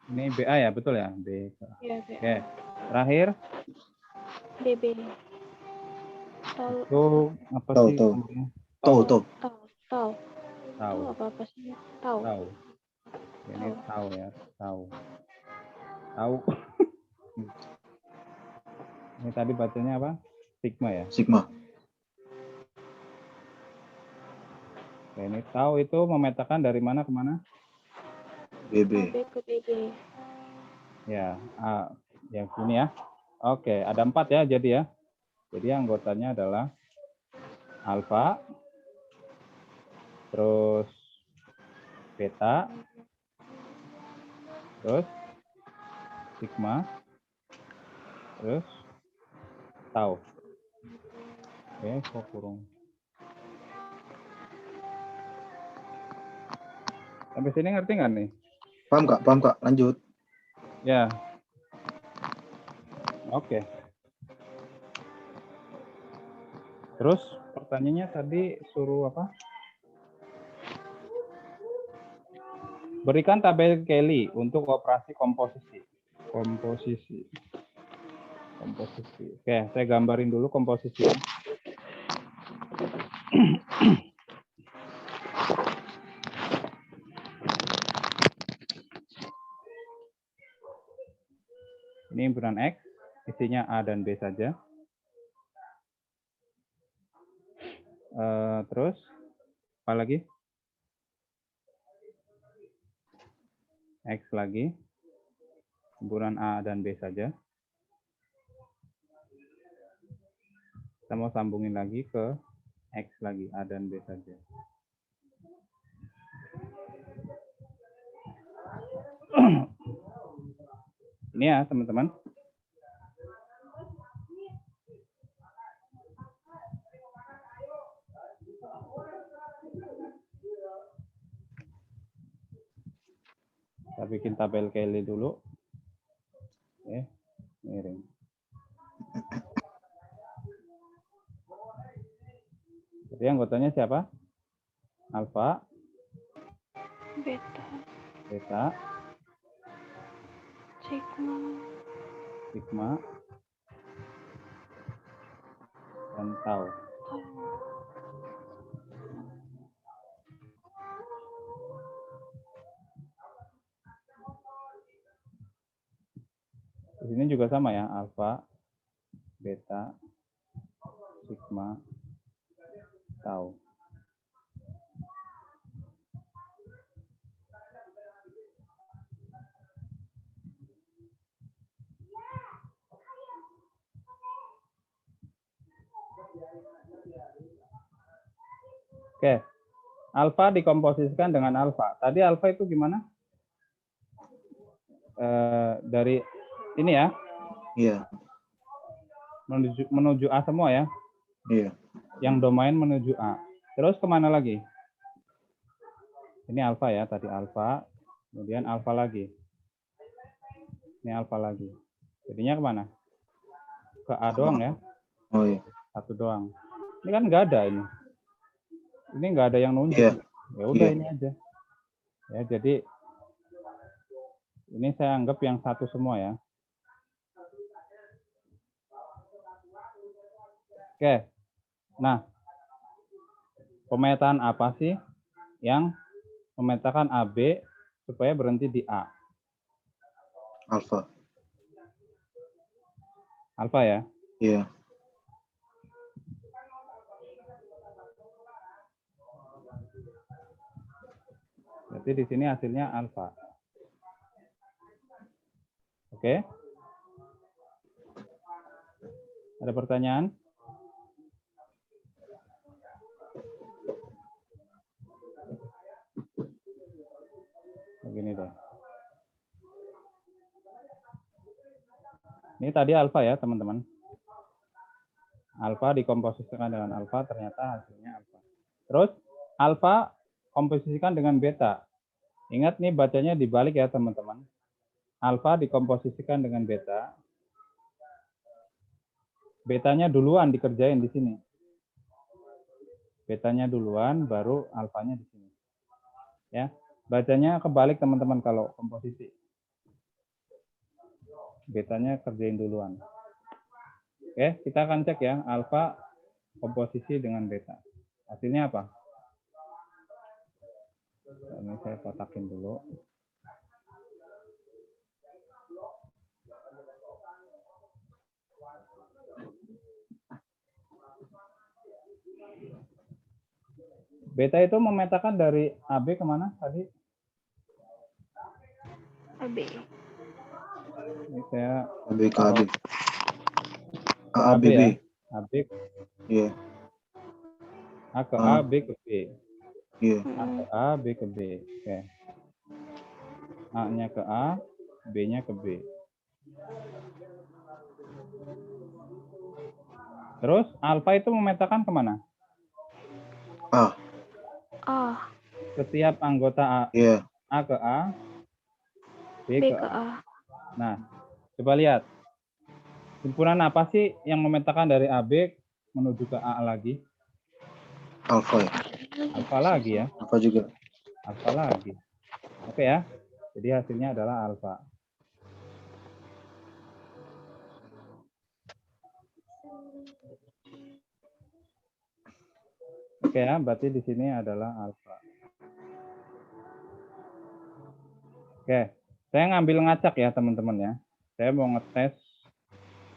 ini BA ya, betul ya? B. Iya, BA. Oke. Terakhir BB. Tol. itu apa Tahu, sih? tahu. namanya? Tahu. Tahu. Tahu. Apa sih? Tahu. Tahu. Ini Tau ya, tahu. Tahu. Ini tadi bacanya apa? Sigma ya. Sigma. Oke, ini tahu itu memetakan dari mana ke mana? BB. AB ke BB. Ya, yang sini ya. Oke, ada 4 ya jadi ya. Jadi anggotanya adalah alfa, terus beta, terus sigma, terus tau. Oke, kok kurung. Sampai sini ngerti nggak nih? Paham Kak? Lanjut. Ya. Oke. Terus pertanyaannya tadi suruh apa? Berikan tabel Kelly untuk operasi komposisi. Komposisi. Oke, saya gambarin dulu komposisi. Ini himpunan X, isinya A dan B saja. Terus, apa lagi? X lagi. Himpunan A dan B saja. Kita mau sambungin lagi ke X lagi, A dan B saja. Ini ya, teman-teman. Kita bikin tabel Kelly dulu. Oke, miring. Jadi anggotanya siapa? Alfa, Beta. beta, Sigma. sigma, dan tau. Di sini juga sama ya, alfa, beta, sigma, tau. Oke, alfa dikomposisikan dengan alfa. Tadi alfa itu gimana? Dari ini ya, Iya. menuju A semua ya. Iya. Yang domain menuju A. Terus kemana lagi? Ini alfa ya, tadi alfa. Kemudian alfa lagi. Ini alfa lagi. Jadinya kemana? Ke A doang ya. Oh iya. Satu doang. Ini kan nggak ada ini. Ini nggak ada yang nunjuk. Iya. Ya udah Iya. ini aja. Ya, jadi ini saya anggap yang satu semua ya. Oke. Nah, pemetaan apa sih yang memetakan AB supaya berhenti di A? Alfa. Alfa ya. Iya. Berarti di sini hasilnya alfa. Oke. Ada pertanyaan? Begini deh. Ini tadi alfa ya, teman-teman. Alfa dikomposisikan dengan alfa, ternyata hasilnya alfa. Terus, alfa komposisikan dengan beta. Ingat nih bacanya dibalik ya, teman-teman. Alfa dikomposisikan dengan beta. Betanya duluan dikerjain di sini. Betanya duluan, baru alfanya di sini. Ya, bacanya kebalik teman-teman kalau komposisi. Betanya kerjain duluan. Oke, kita akan cek ya, alfa komposisi dengan beta. Hasilnya apa? Ini saya kotakin dulu. Beta itu memetakan dari AB kemana tadi? AB. Ini saya AB ke AB. AB ABB. ya. AB Iya, A ke A, B ke B. iya. A ke A, B ke B. Oke. A-nya ke A, B-nya ke B. Terus alfa itu memetakan kemana? Ah, A. Setiap anggota iya. A ke A, B B ke ke A. A. Nah, coba lihat. Himpunan apa sih yang memetakan dari AB menuju ke A lagi? Alfa ya. Alfa lagi ya. Alfa juga. Alfa lagi. Oke ya. Jadi hasilnya adalah alfa. Oke ya, berarti di sini adalah alfa. Oke, saya ngambil ngacak ya teman-teman ya. Saya mau ngetes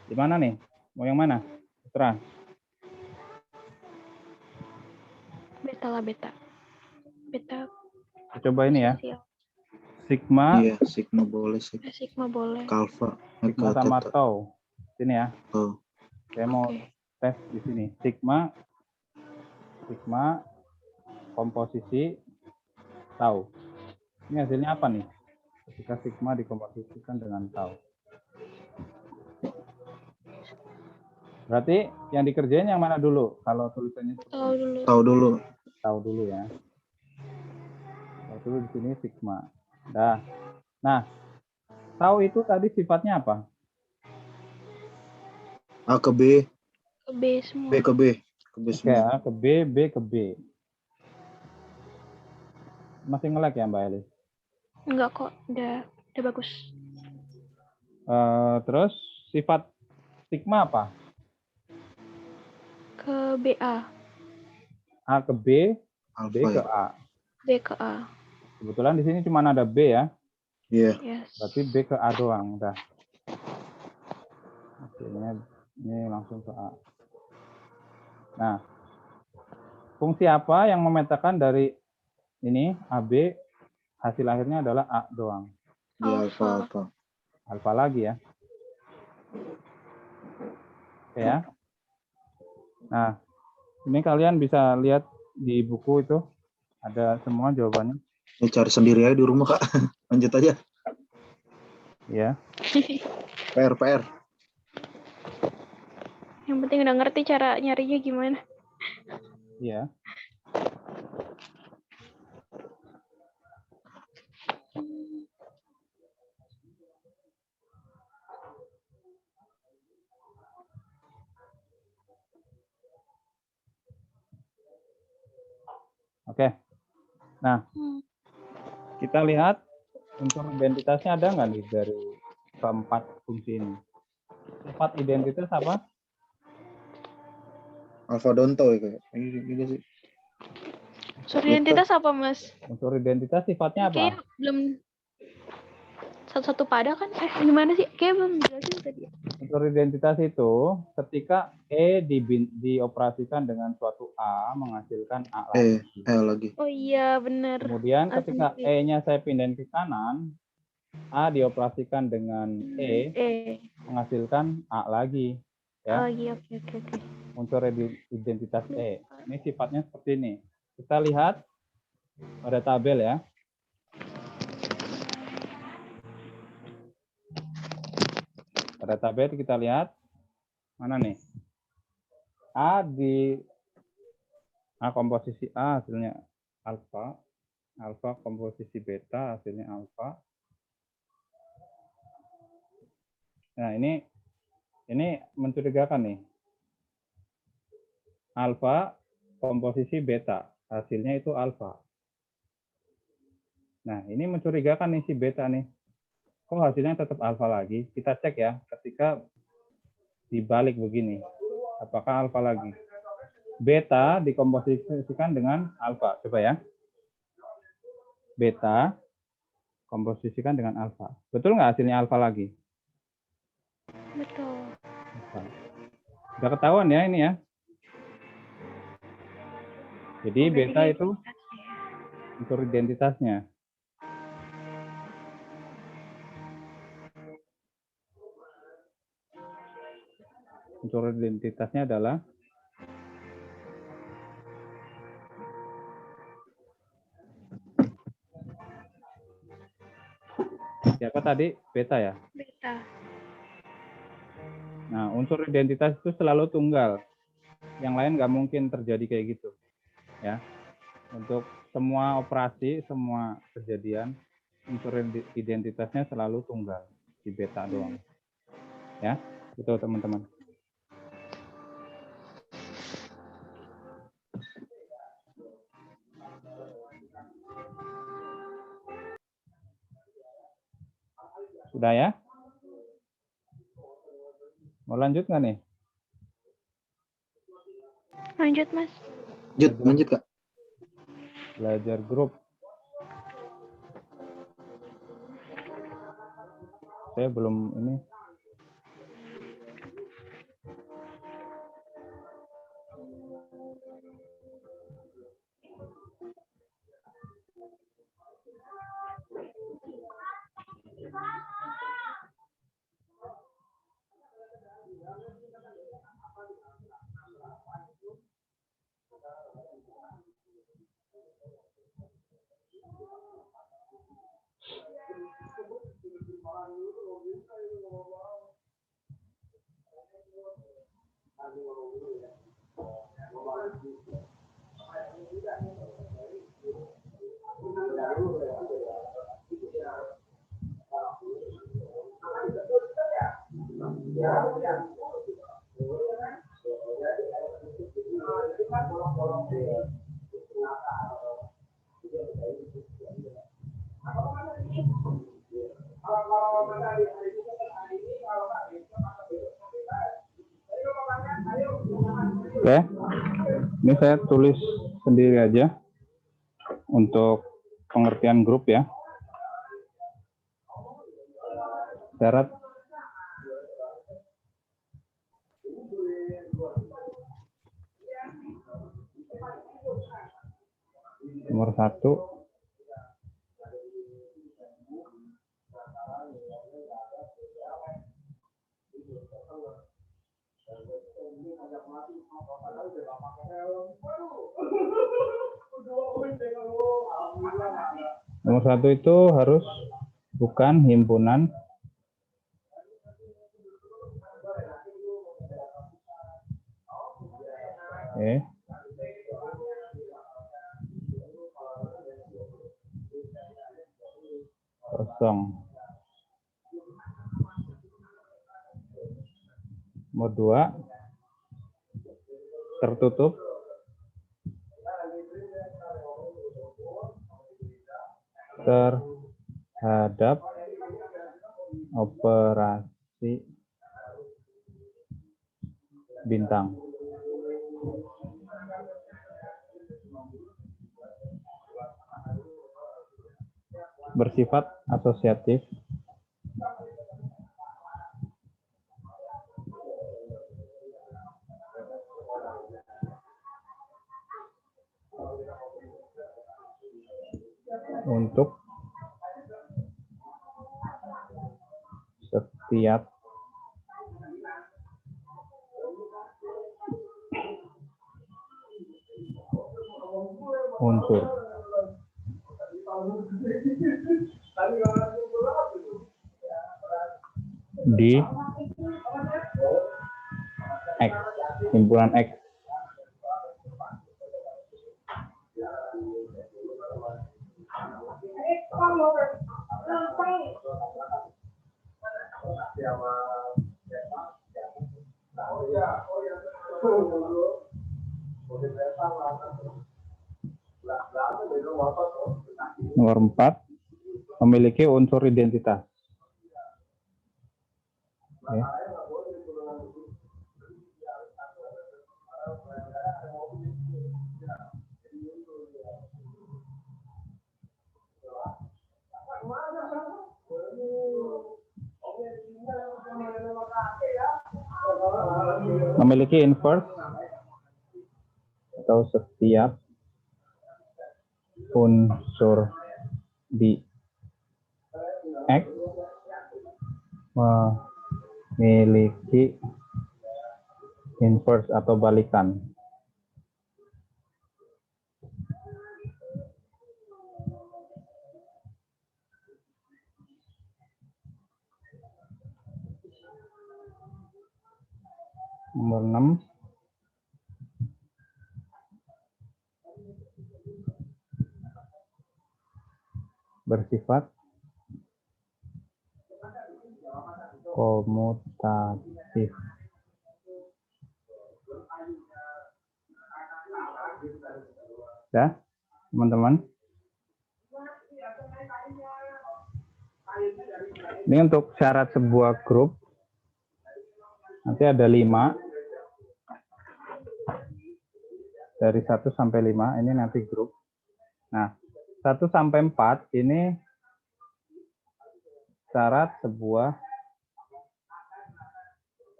di mana nih? Mau yang mana? Putra. Beta lah beta. Beta Coba ini ya. sosial. Sigma, Iya, sigma boleh, Sigma boleh. alfa, sigma sama theta. tau. Sini ya. Oh, Saya mau Oke. tes di sini. Sigma komposisi tau. Ini hasilnya apa nih? Ketika sigma dikomposisikan dengan tau. Berarti yang dikerjain yang mana dulu? Kalau tulisannya Tahu dulu. tahu dulu. tahu dulu ya. Tahu dulu di sini sigma. Dah. Nah, tahu itu tadi sifatnya apa? A ke B, Ke B semua. B ke B. Ke B Oke, semua. A ke B, B ke B. Masih nge-lag ya Mbak Elis? Enggak kok. Udah bagus. Terus sifat sigma apa? Ke BA. A ke B, B Alfa ke ya. A. B ke A. Kebetulan di sini cuma ada B ya. Iya. Yes. Berarti B ke A doang. Udah. Hasilnya ini langsung ke A. Nah, fungsi apa yang memetakan dari ini AB hasil akhirnya adalah A doang. Di alfa. Alfa lagi ya. Oke ya. Nah, ini kalian bisa lihat di buku itu ada semua jawabannya. Ini cari sendiri aja di rumah, Kak. Lanjut aja. Ya. PR. Yang penting udah ngerti cara nyarinya gimana. Iya. Oke. Nah, kita lihat unsur identitasnya ada nggak nih dari keempat fungsi ini? Sifat identitas apa? Alfa Donto ya, Kak. Ini sih. Unsur identitas apa, Mas? Unsur identitas sifatnya Kayaknya apa? belum satu-satu pada kan? Gimana sih? Kayak belum jelasin tadi. Unsur identitas itu ketika dioperasikan dengan suatu A menghasilkan A lagi. Lagi. Oh iya, bener. Kemudian ketika Asumsi. E-nya saya pindahin ke kanan, A dioperasikan dengan E menghasilkan A lagi. Ya. Lagi, oke. Unsur identitas E. Ini sifatnya seperti ini. Kita lihat pada tabel ya. Pada tabel kita lihat mana nih? A komposisi A hasilnya alfa, alfa komposisi beta hasilnya alfa. Nah, ini mencurigakan nih. Alfa komposisi beta hasilnya itu alfa. Nah, ini mencurigakan nih si beta nih. Kok hasilnya tetap alfa lagi? Kita cek ya ketika dibalik begini. Apakah alfa lagi? Beta dikomposisikan dengan alfa. Coba ya. Beta komposisikan dengan alfa. Betul nggak hasilnya alfa lagi? Betul. Udah ketahuan ya ini ya. Jadi beta itu unsur identitasnya. Unsur identitasnya adalah siapa tadi? Beta ya? Beta. Nah, unsur identitas itu selalu tunggal. Yang lain nggak mungkin terjadi kayak gitu. Ya. Untuk semua operasi, semua kejadian, unsur identitasnya selalu tunggal. Di beta doang. Ya, itu teman-teman. Sudah ya? Mau lanjut nggak nih? Lanjut, Mas. Lanjut Kak. Belajar grup. Saya belum ini. Oke, ini saya tulis sendiri aja untuk pengertian grup ya. Syarat nomor 1, itu harus bukan himpunan kosong. Nomor 2, tertutup terhadap operasi bintang. Bersifat asosiatif untuk setiap unsur. Di X, himpunan X. Nomor 4, memiliki unsur identitas. Oke. Memiliki inverse atau setiap unsur di X memiliki inverse atau balikan. Nomor 6. Bersifat komutatif. Ya, teman-teman. Ini untuk syarat sebuah grup. Nanti ada 5. Dari 1 sampai 5, ini nanti grup. Nah, 1 sampai 4 ini syarat sebuah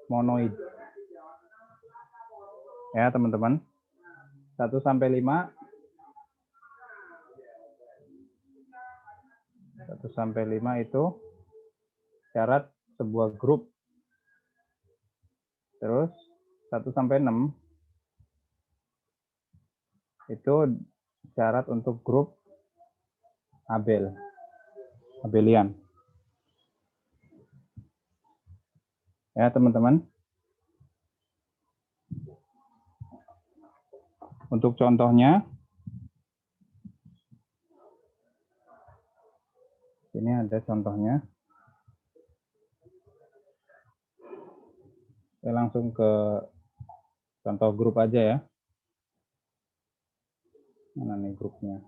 monoid. Ya, teman-teman. 1 sampai 5. 1 sampai 5 itu syarat sebuah grup. Terus 1 sampai 6 itu syarat untuk grup Abelian. Ya, teman-teman. Untuk contohnya, ini ada contohnya. Saya langsung ke contoh grup aja ya. Mana nih grupnya?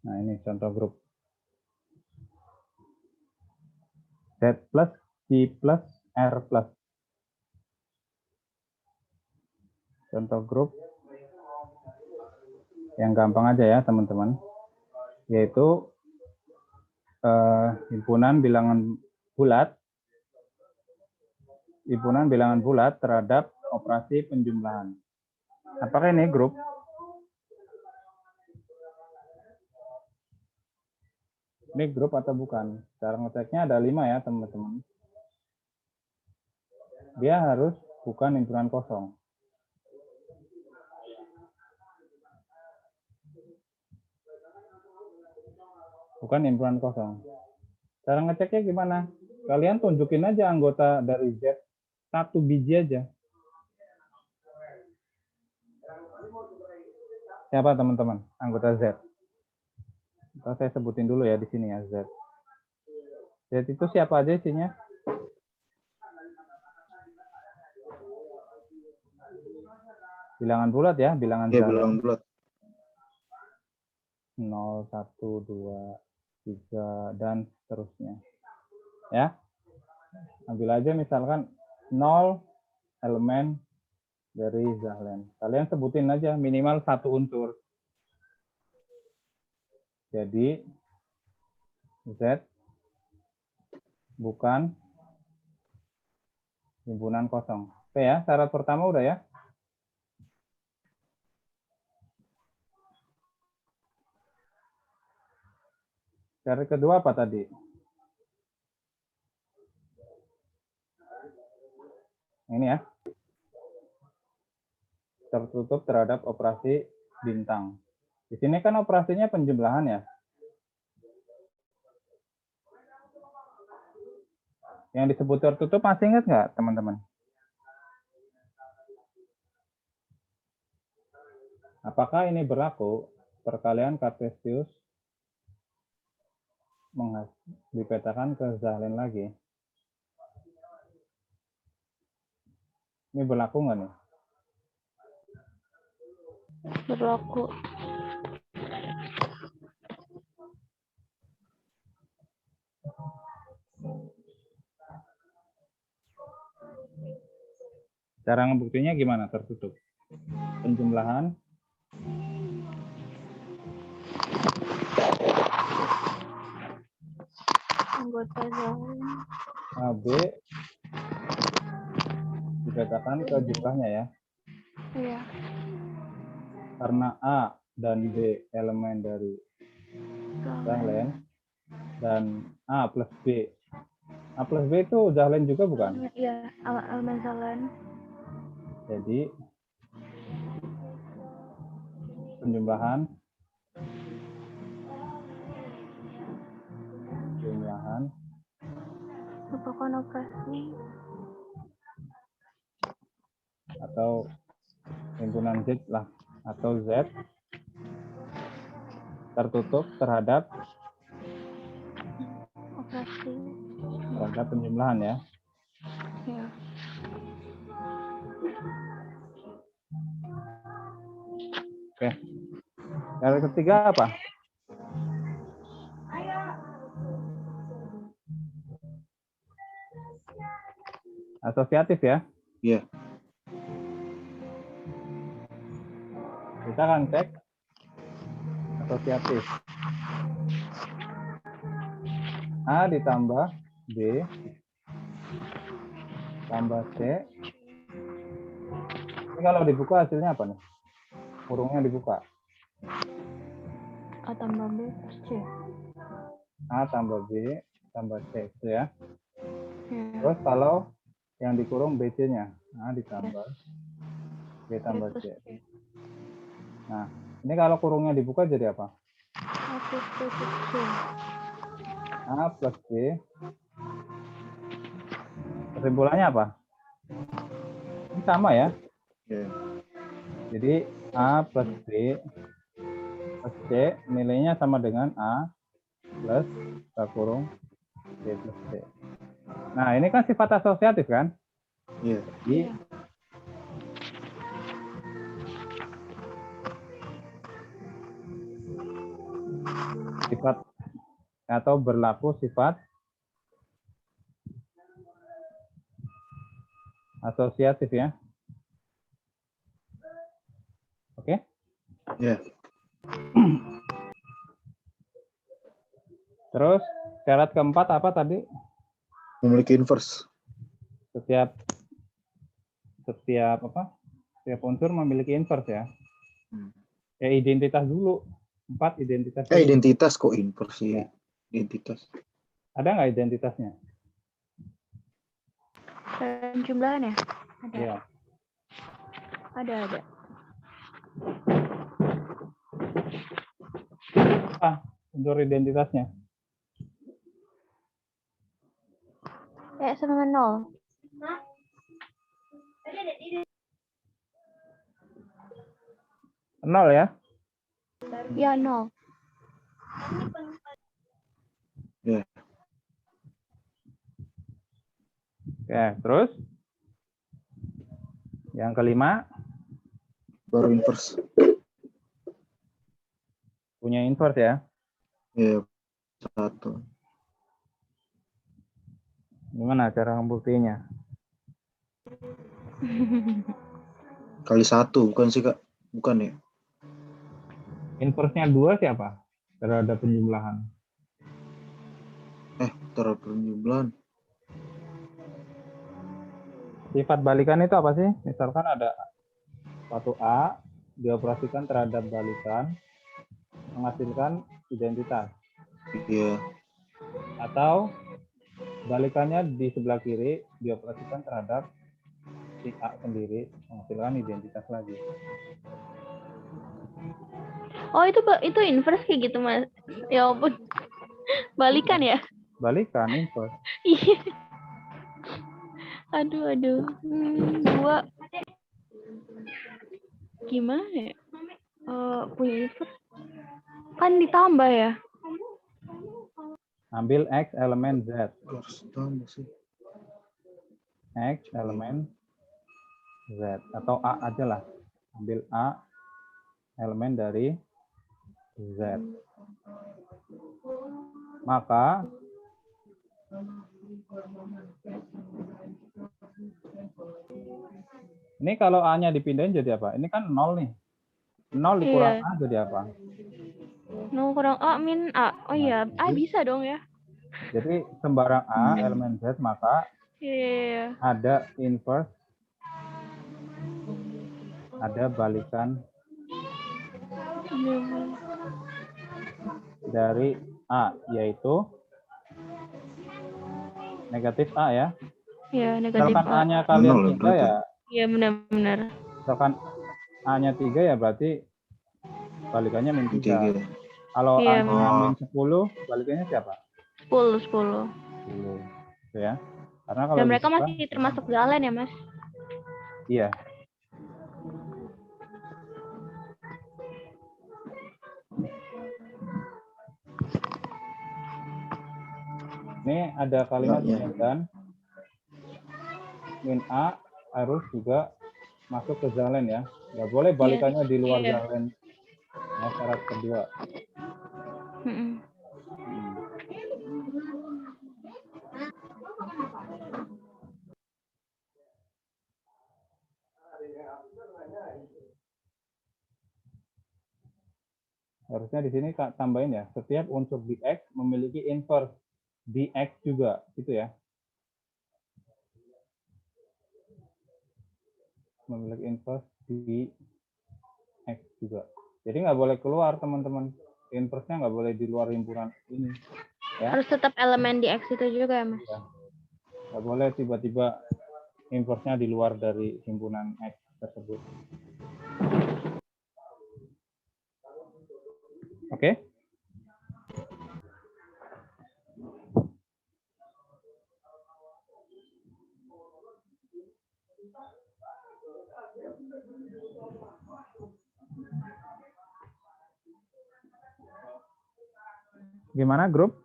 Nah, ini contoh grup. Z plus, Q plus, R plus. Contoh grup yang gampang aja ya, teman-teman. Yaitu himpunan bilangan bulat terhadap operasi penjumlahan. Apakah ini grup? Ini grup atau bukan? Cara ngeceknya ada 5 ya, teman-teman. Dia harus bukan himpunan kosong. Bukan himpunan kosong. Cara ngeceknya gimana? Kalian tunjukin aja anggota dari Z, 1 biji aja. Siapa teman-teman anggota Z? Saya sebutin dulu ya di sini ya, Z. Z itu siapa aja isinya? Bilangan bulat ya, bilangan Ya, Zahlen. bilangan bulat. 0, 1, 2, 3, dan seterusnya. Ya. Ambil aja misalkan 0 elemen dari Zahlen. Kalian sebutin aja minimal 1 unsur. Jadi Z bukan himpunan kosong. Oke ya, syarat pertama udah ya. Syarat kedua apa tadi? Ini ya. Tertutup terhadap operasi bintang. Di sini kan operasinya penjumlahan ya. Yang disebut tertutup masih ingat nggak, teman-teman? Apakah ini berlaku perkalian Kartesius dipetakan ke Zahlen lagi? Ini berlaku nggak nih? Berlaku. Cara ngebuktinya gimana tertutup? Penjumlahan. Anggota zalen. AB dipetakan ke jumlahnya ya. Iya. Karena A dan B elemen dari zahlen dan A plus B. A plus B itu zahlen juga bukan? Iya, elemen zalen. Jadi penjumlahan Merupakan operasi atau himpunan Z lah atau Z tertutup terhadap penjumlahan ya. Iya. Oke. Yang ketiga apa? Asosiatif ya. Iya. Kita akan cek asosiatif. A ditambah B tambah C. Ini kalau dibuka hasilnya apa nih? Kurungnya dibuka. A tambah B plus C. A tambah B tambah C itu ya. Iya. Terus kalau yang dikurung BC-nya, A ditambah B tambah C. Nah, ini kalau kurungnya dibuka jadi apa? A plus B plus C. A plus B. Kesimpulannya apa? Ini sama ya. Iya. Jadi A plus B plus C nilainya sama dengan A plus buka kurung B plus C. Nah, ini kan sifat asosiatif kan? Iya. Jadi sifat atau berlaku sifat asosiatif ya. Oke? Iya. Terus syarat keempat apa tadi? Memiliki inverse. Setiap apa? Setiap unsur memiliki inverse ya. Ya identitas dulu. 4 identitas. Identitas kok inverse ya. Identitas. Ada nggak identitasnya? Jumlahan ya? Ada. Iya. Ada. Unsur identitasnya. Sama 0. Nol ya? Ya, 0. Ya. Oke, terus yang kelima Baru inverse. punya inverse ya. Iya. 1. Gimana cara membuktinya? Kali 1 bukan sih Kak? Bukan ya? Inverse-nya 2 siapa? Terhadap penjumlahan. Terhadap penjumlahan. Sifat balikan itu apa sih? Misalkan ada suatu A dioperasikan terhadap balikan menghasilkan identitas. Iya. Atau balikannya di sebelah kiri dioperasikan terhadap si A sendiri menghasilkan identitas lagi. Oh, itu inverse kayak gitu, Mas. Ya ampun. Balikan ya? Balikan inverse. Iya. Aduh. 2. Gimana ya? Punya inverse. Kan ditambah ya? Ambil X elemen Z. Harus tambah sih. X elemen Z atau A aja lah. Ambil A elemen dari Z. Maka ini kalau A-nya dipindahin jadi apa? Ini kan 0 nih. 0 dikurang A jadi apa? 0 kurang A min A. Oh iya, A bisa dong ya. Jadi sembarang A elemen Z maka Iya. ada inverse, ada balikan dari A, yaitu negatif A ya. Iya, negatif Misalkan A. A-nya kalian Nol 3 berarti. ya, Iya, benar-benar. misalkan A-nya 3 ya berarti balikannya min 3. Tiga. Kalau Iya, A-nya min 10, balikannya siapa? 10. 10. Gitu ya. Karena kalau Dan mereka dibuka, masih termasuk galen ya, Mas? iya. Ini ada kalimat menyebutkan min A harus juga masuk ke zalen ya. Nggak boleh balikannya di luar Iya. zalen. Nah, syarat kedua. Mm-mm. Harusnya di sini Kak tambahin ya, setiap unsur di X memiliki inverse di X juga, gitu ya. Memiliki inverse di X juga. Jadi nggak boleh keluar teman-teman. Inverse-nya nggak boleh di luar himpunan ini. Ya. Harus tetap elemen di X itu juga ya, Mas? Ya. Nggak boleh tiba-tiba inverse-nya di luar dari himpunan X tersebut. Oke? Gimana grup?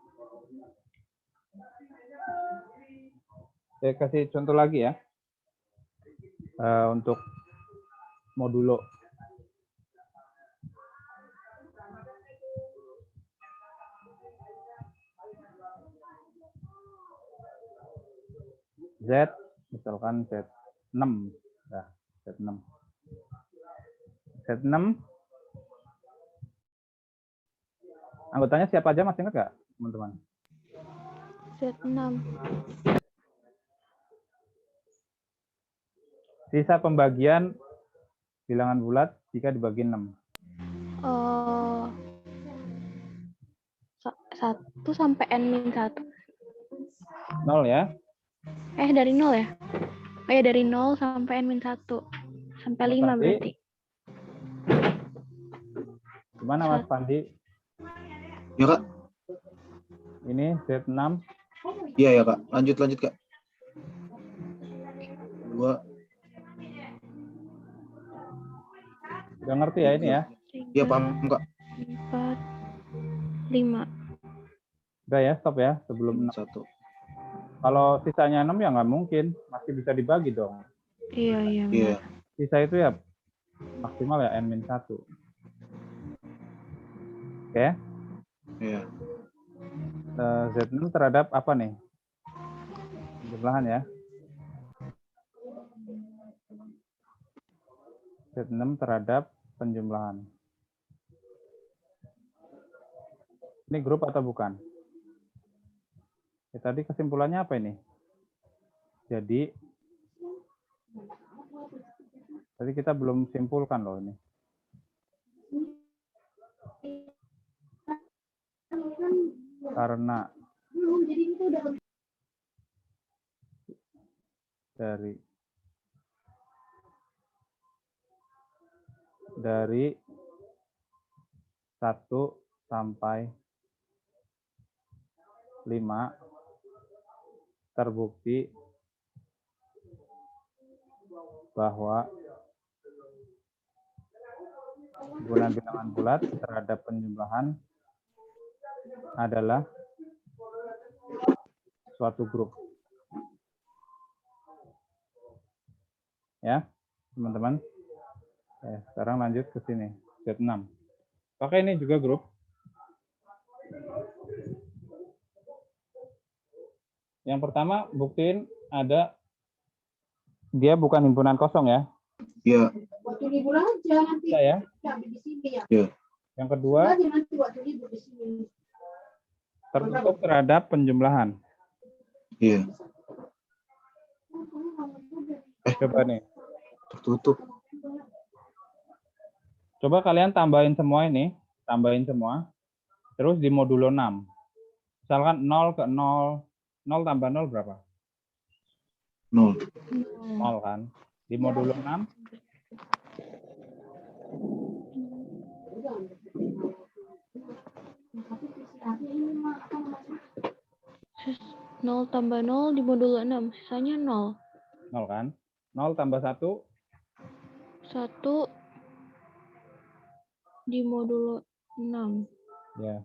Saya kasih contoh lagi ya. Untuk modulo. Z, misalkan Z6. Nah, Z6. Z6. Anggotanya siapa aja, masih ingat nggak, teman-teman? Z6. Sisa pembagian bilangan bulat jika dibagi 6. 1 sampai N-1. 0 ya. Dari 0 ya? Oh ya, dari 0 sampai N-1. Sampai 5 berarti. Gimana Mas Pandi? Ya Kak. Ini Z6. Iya ya Kak. Lanjut Kak. 2. Udah ngerti ya ini ya? Iya paham Kak. 4, 5. Udah ya, stop ya sebelum 6. 1. Kalau sisanya 6 ya nggak mungkin, masih bisa dibagi dong. Iya. Iya. Sisa itu ya maksimal ya N-1. Oke. Iya. Z6 terhadap apa nih? Jumlahan ya. Z6 terhadap penjumlahan. Ini grup atau bukan? Ya, tadi kesimpulannya apa ini? Jadi, tadi kita belum simpulkan loh ini. Karena dari 1 sampai 5 terbukti bahwa hubungan bilangan bulat terhadap penjumlahan adalah suatu grup. Ya, teman-teman. Sekarang lanjut ke sini, Z6. Oke, ini juga grup. Yang pertama, buktiin ada dia bukan himpunan kosong ya. Iya. Bisa ya. Iya. Yang kedua, tertutup terhadap penjumlahan. Iya, Coba nih. tertutup. Coba kalian tambahin semua ini. Tambahin semua. Terus di modulo 6. Misalkan 0 ke 0. 0 tambah 0 berapa? 0. 0 kan. Di modulo 6. 0 tambah 0 di modulo 6, sisanya 0. 0 kan. 0 tambah 1. 1 di modulo 6. Ya.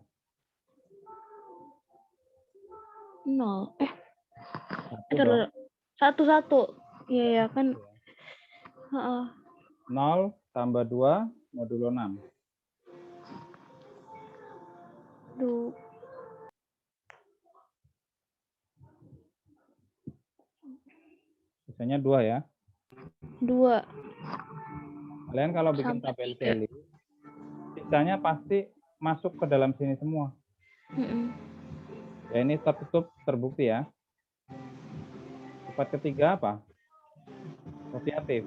0. 1 dong. 1. Iya ya kan. Heeh. 0 tambah 2 modulo 6. Duh. Sisanya 2 ya. 2. Kalian kalau bikin Sampai tabel 3. Kelly, sisanya pasti masuk ke dalam sini semua. Ya ini tertutup terbukti ya. Sifat ketiga apa? Asosiatif.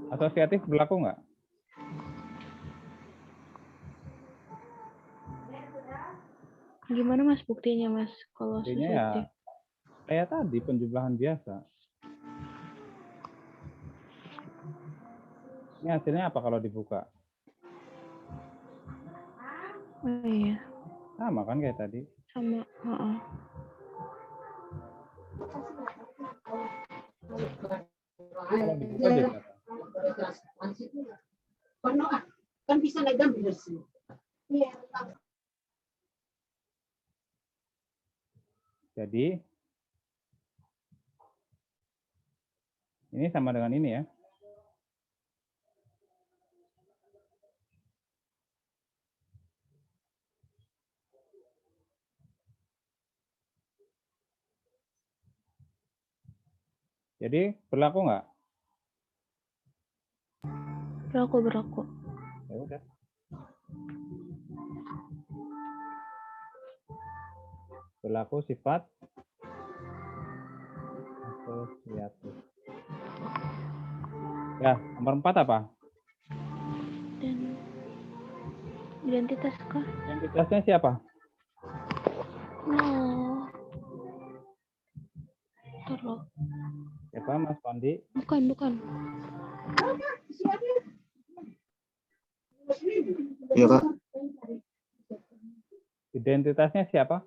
Asosiatif berlaku nggak? Gimana Mas buktinya Mas kalau Buktinya ya asosiatif? kayak tadi penjumlahan biasa. Ini hasilnya apa kalau dibuka? Oh iya, Sama kan kayak tadi. sama. Heeh. Kalau dibuka jadi apa? Kan bisa legam bersih. Jadi ini sama dengan ini ya. Jadi berlaku nggak? Berlaku. Ya udah. Berlaku sifat asosiatif. Ya, nomor 4 apa? Dan identitas kah? Identitasnya siapa? No. Ntar loh. Siapa Mas Pandi? Bukan. Iya, Kak. Identitasnya siapa?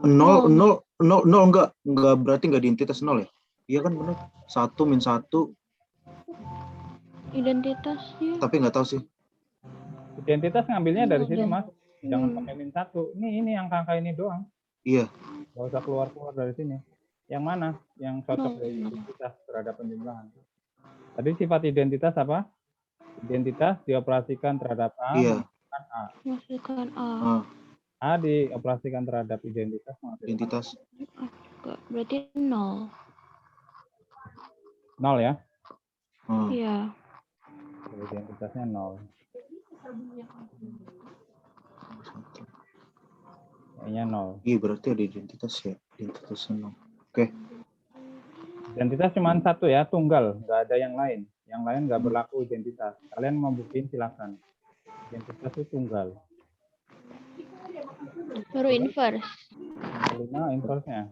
0 enggak berarti enggak di identitas 0 ya? Iya kan benar. 1 min 1, Identitasnya. tapi enggak tahu sih. Identitas ngambilnya dari sini, Ada. Mas. Jangan pakai min 1. Ini angka ini doang. Iya. Nggak usah keluar dari sini. Yang mana? Yang cocok No. dari identitas terhadap penjumlahan. Tadi sifat identitas apa? Identitas dioperasikan terhadap A, Iya. menghasilkan A. Masukkan A. Ah, A dioperasikan terhadap identitas, menghasilkan identitas. Enggak, berarti 0. 0 ya. Iya. Jadi identitasnya 0. Kayaknya 0. Iya, berarti ada identitas ya. Identitas 0. Oke. Identitas cuma satu ya, tunggal, nggak ada yang lain. Yang lain nggak berlaku identitas. Kalian mau buktiin silakan. Identitas itu tunggal. Baru inverse. Yang inverse-nya.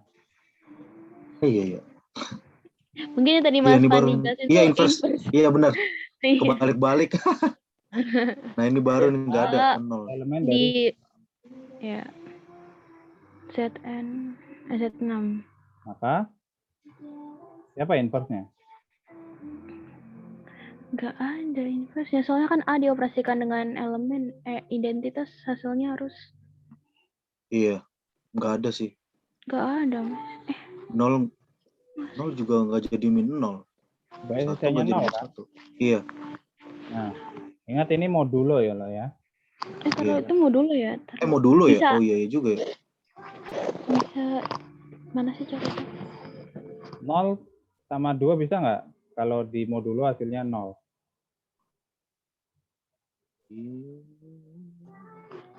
Iya. Mungkin yang tadi Iya, Mas ini baru. Pandi jelasin Iya, tuh inverse. Iya, benar. Iya. Kebalik-balik. Nah, ini baru nih enggak ada 0. Elemen dari Ya. Z6. maka siapa inverse-nya? Nggak ada inverse-nya. Soalnya kan A dioperasikan dengan elemen identitas, hasilnya harus Iya. Enggak ada sih. nggak ada, Mas. 0 juga enggak jadi min 0. Berarti 1 sisanya enggak jadi 0 min kan? 1. Iya. Nah, ingat ini modulo ya lo ya. Kalau Iya. itu modulo ya. Mau dulu ya? Bisa. Oh iya juga ya. Bisa. Mana sih caranya? 0 sama 2 bisa nggak? Kalau di modulo hasilnya 0.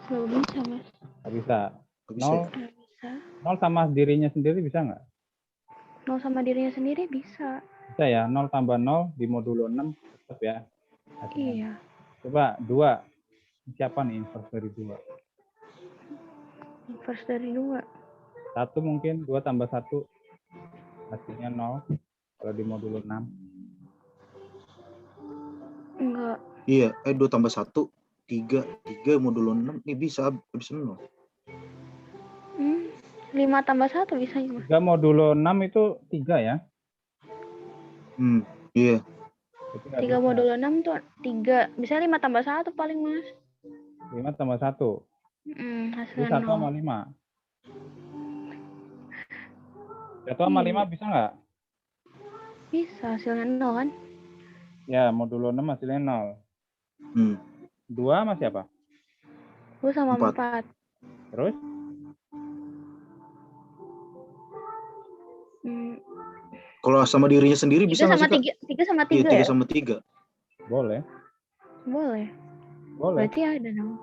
Nggak bisa, Mas. Nggak bisa. Nggak bisa ya? Nggak bisa. 0 sama dirinya sendiri bisa nggak? 0 sama dirinya sendiri bisa. Bisa ya, 0 tambah 0 di modulo 6 tetap ya. Hasilnya. Iya. Coba 2. Siapa nih inverse dari 2? Inverse dari 2. 1 mungkin, 2 tambah 1 hasilnya 0 kalau di modulo 6. Enggak. Iya, 2 tambah 1, 3. 3 modulo 6. Ini bisa habis 0. 5 tambah 1 bisa, Mas. 3 modulo 6 itu 3 ya. Iya. Itu nggak 3 bisa. modulo 6 tuh 3. Bisa 5 tambah 1 paling, Mas. 5 tambah 1. Itu Hasilnya 1 sama 0. 5. 1 sama 5 bisa nggak? Bisa, hasilnya 0 kan? Ya, modulo 6 hasilnya 0. 2 masih apa? 2 sama 4. 4. Terus? Kalau sama dirinya sendiri 3 bisa nggak sama sih, Kak? 3 sama 3 Iya, 3 ya? sama 3. Boleh. Boleh. Boleh. Berarti ada 0.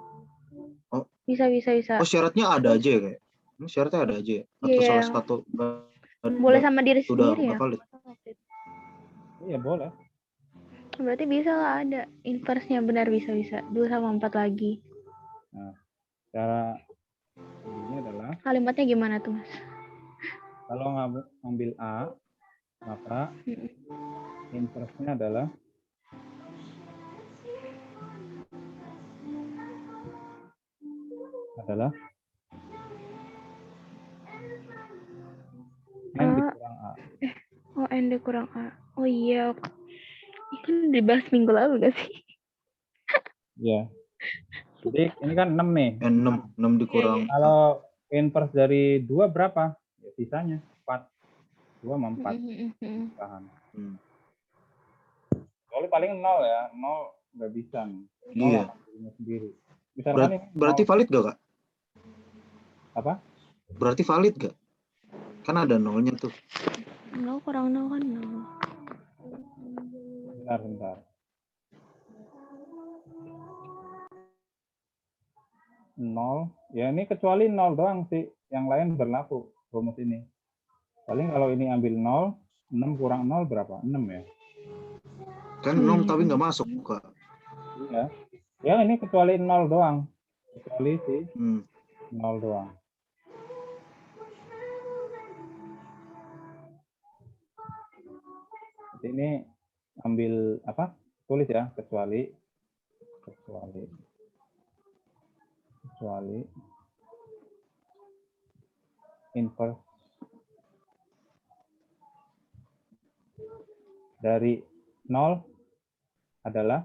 Oh. Bisa. Oh, syaratnya ada aja ya, kayak. Syaratnya ada aja ya? Atau Iya. salah satu Boleh sama diri sudah sendiri nggak ya? valid? Iya, boleh. Berarti bisa lah ada. Inverse-nya benar bisa. 2 sama 4 lagi. Nah, cara ini adalah Kalimatnya gimana tuh, Mas? kalau ngambil A, maka inverse-nya adalah N dikurang A. Oh, N dikurang A. Oh iya. Ini kan dibahas minggu lalu gak sih? Iya. Jadi ini kan 6 nih. 6 dikurang. Kalau inverse dari 2 berapa? Ya, sisanya 4. 2 sama 4. Tahan. Kalau paling 0 ya. 0 nggak bisa nih. 0 Iya. sendiri. Misalkan ini Berarti 0. valid gak, Kak? Apa? Berarti valid gak? Kan ada 0-nya tuh. 0 kurang 0 kan 0. Bentar. 0. Ya ini kecuali 0 doang sih. Yang lain berlaku rumus ini. Paling kalau ini ambil 0, 6 kurang 0 berapa? 6 ya? Kan 0 tapi nggak masuk, Kak. Iya. Ya ini kecuali 0 doang. Kecuali sih 0 doang. Jadi ini ambil apa? Tulis ya, kecuali inverse dari 0 adalah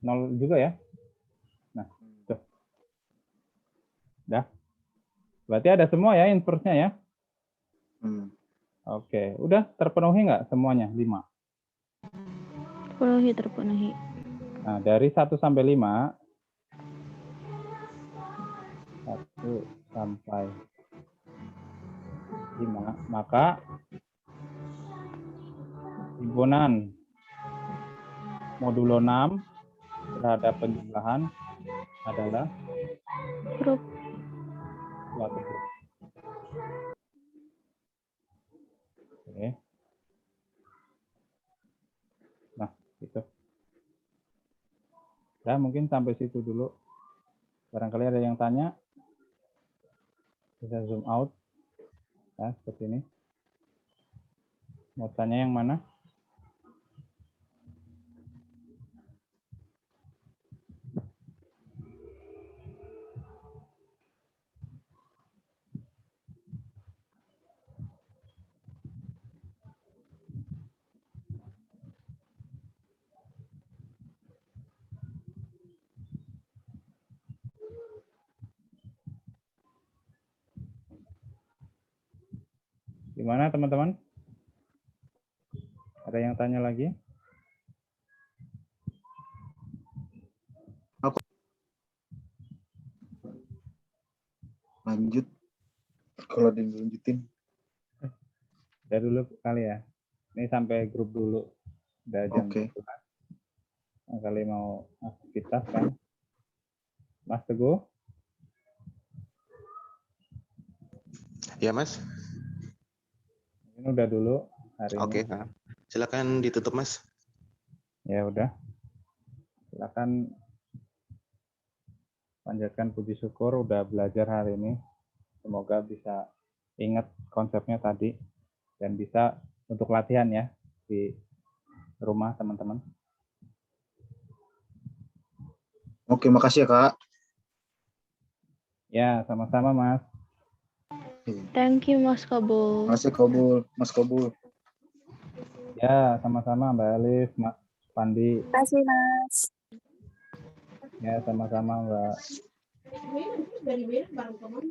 0 juga ya. Nah, tuh. Dah. Berarti ada semua ya inverse-nya ya. Oke, udah terpenuhi nggak semuanya? 5. Terpenuhi. Nah, dari 1 sampai 5. 1 sampai 5, maka himpunan modulo 6 terhadap penjumlahan adalah Grup. suatu grup. Oke. Nah, itu. Ya, mungkin sampai situ dulu. Barangkali ada yang tanya. Bisa zoom out. Ya, seperti ini. Mau tanya yang mana? Gimana teman-teman? Ada yang tanya lagi? Aku lanjut. Kalau dilanjutin. Ya dulu kali ya. Ini sampai grup dulu. Udah jam Oke. 11. kali mau aktivitas kan. Mas Teguh, Ya, Mas. ini udah dulu hari Oke, ini. nah. Silakan ditutup, Mas. Ya udah. Silakan panjatkan puji syukur udah belajar hari ini. Semoga bisa ingat konsepnya tadi dan bisa untuk latihan ya di rumah teman-teman. Oke, makasih ya Kak. Ya, sama-sama Mas. Thank you Mas Kabul. Makasih Kobul, Mas Kobul. Ya, sama-sama Mbak Elis, Mas Pandi. Terima kasih, Mas. Ya, sama-sama Mbak. Dari Medan baru kemana?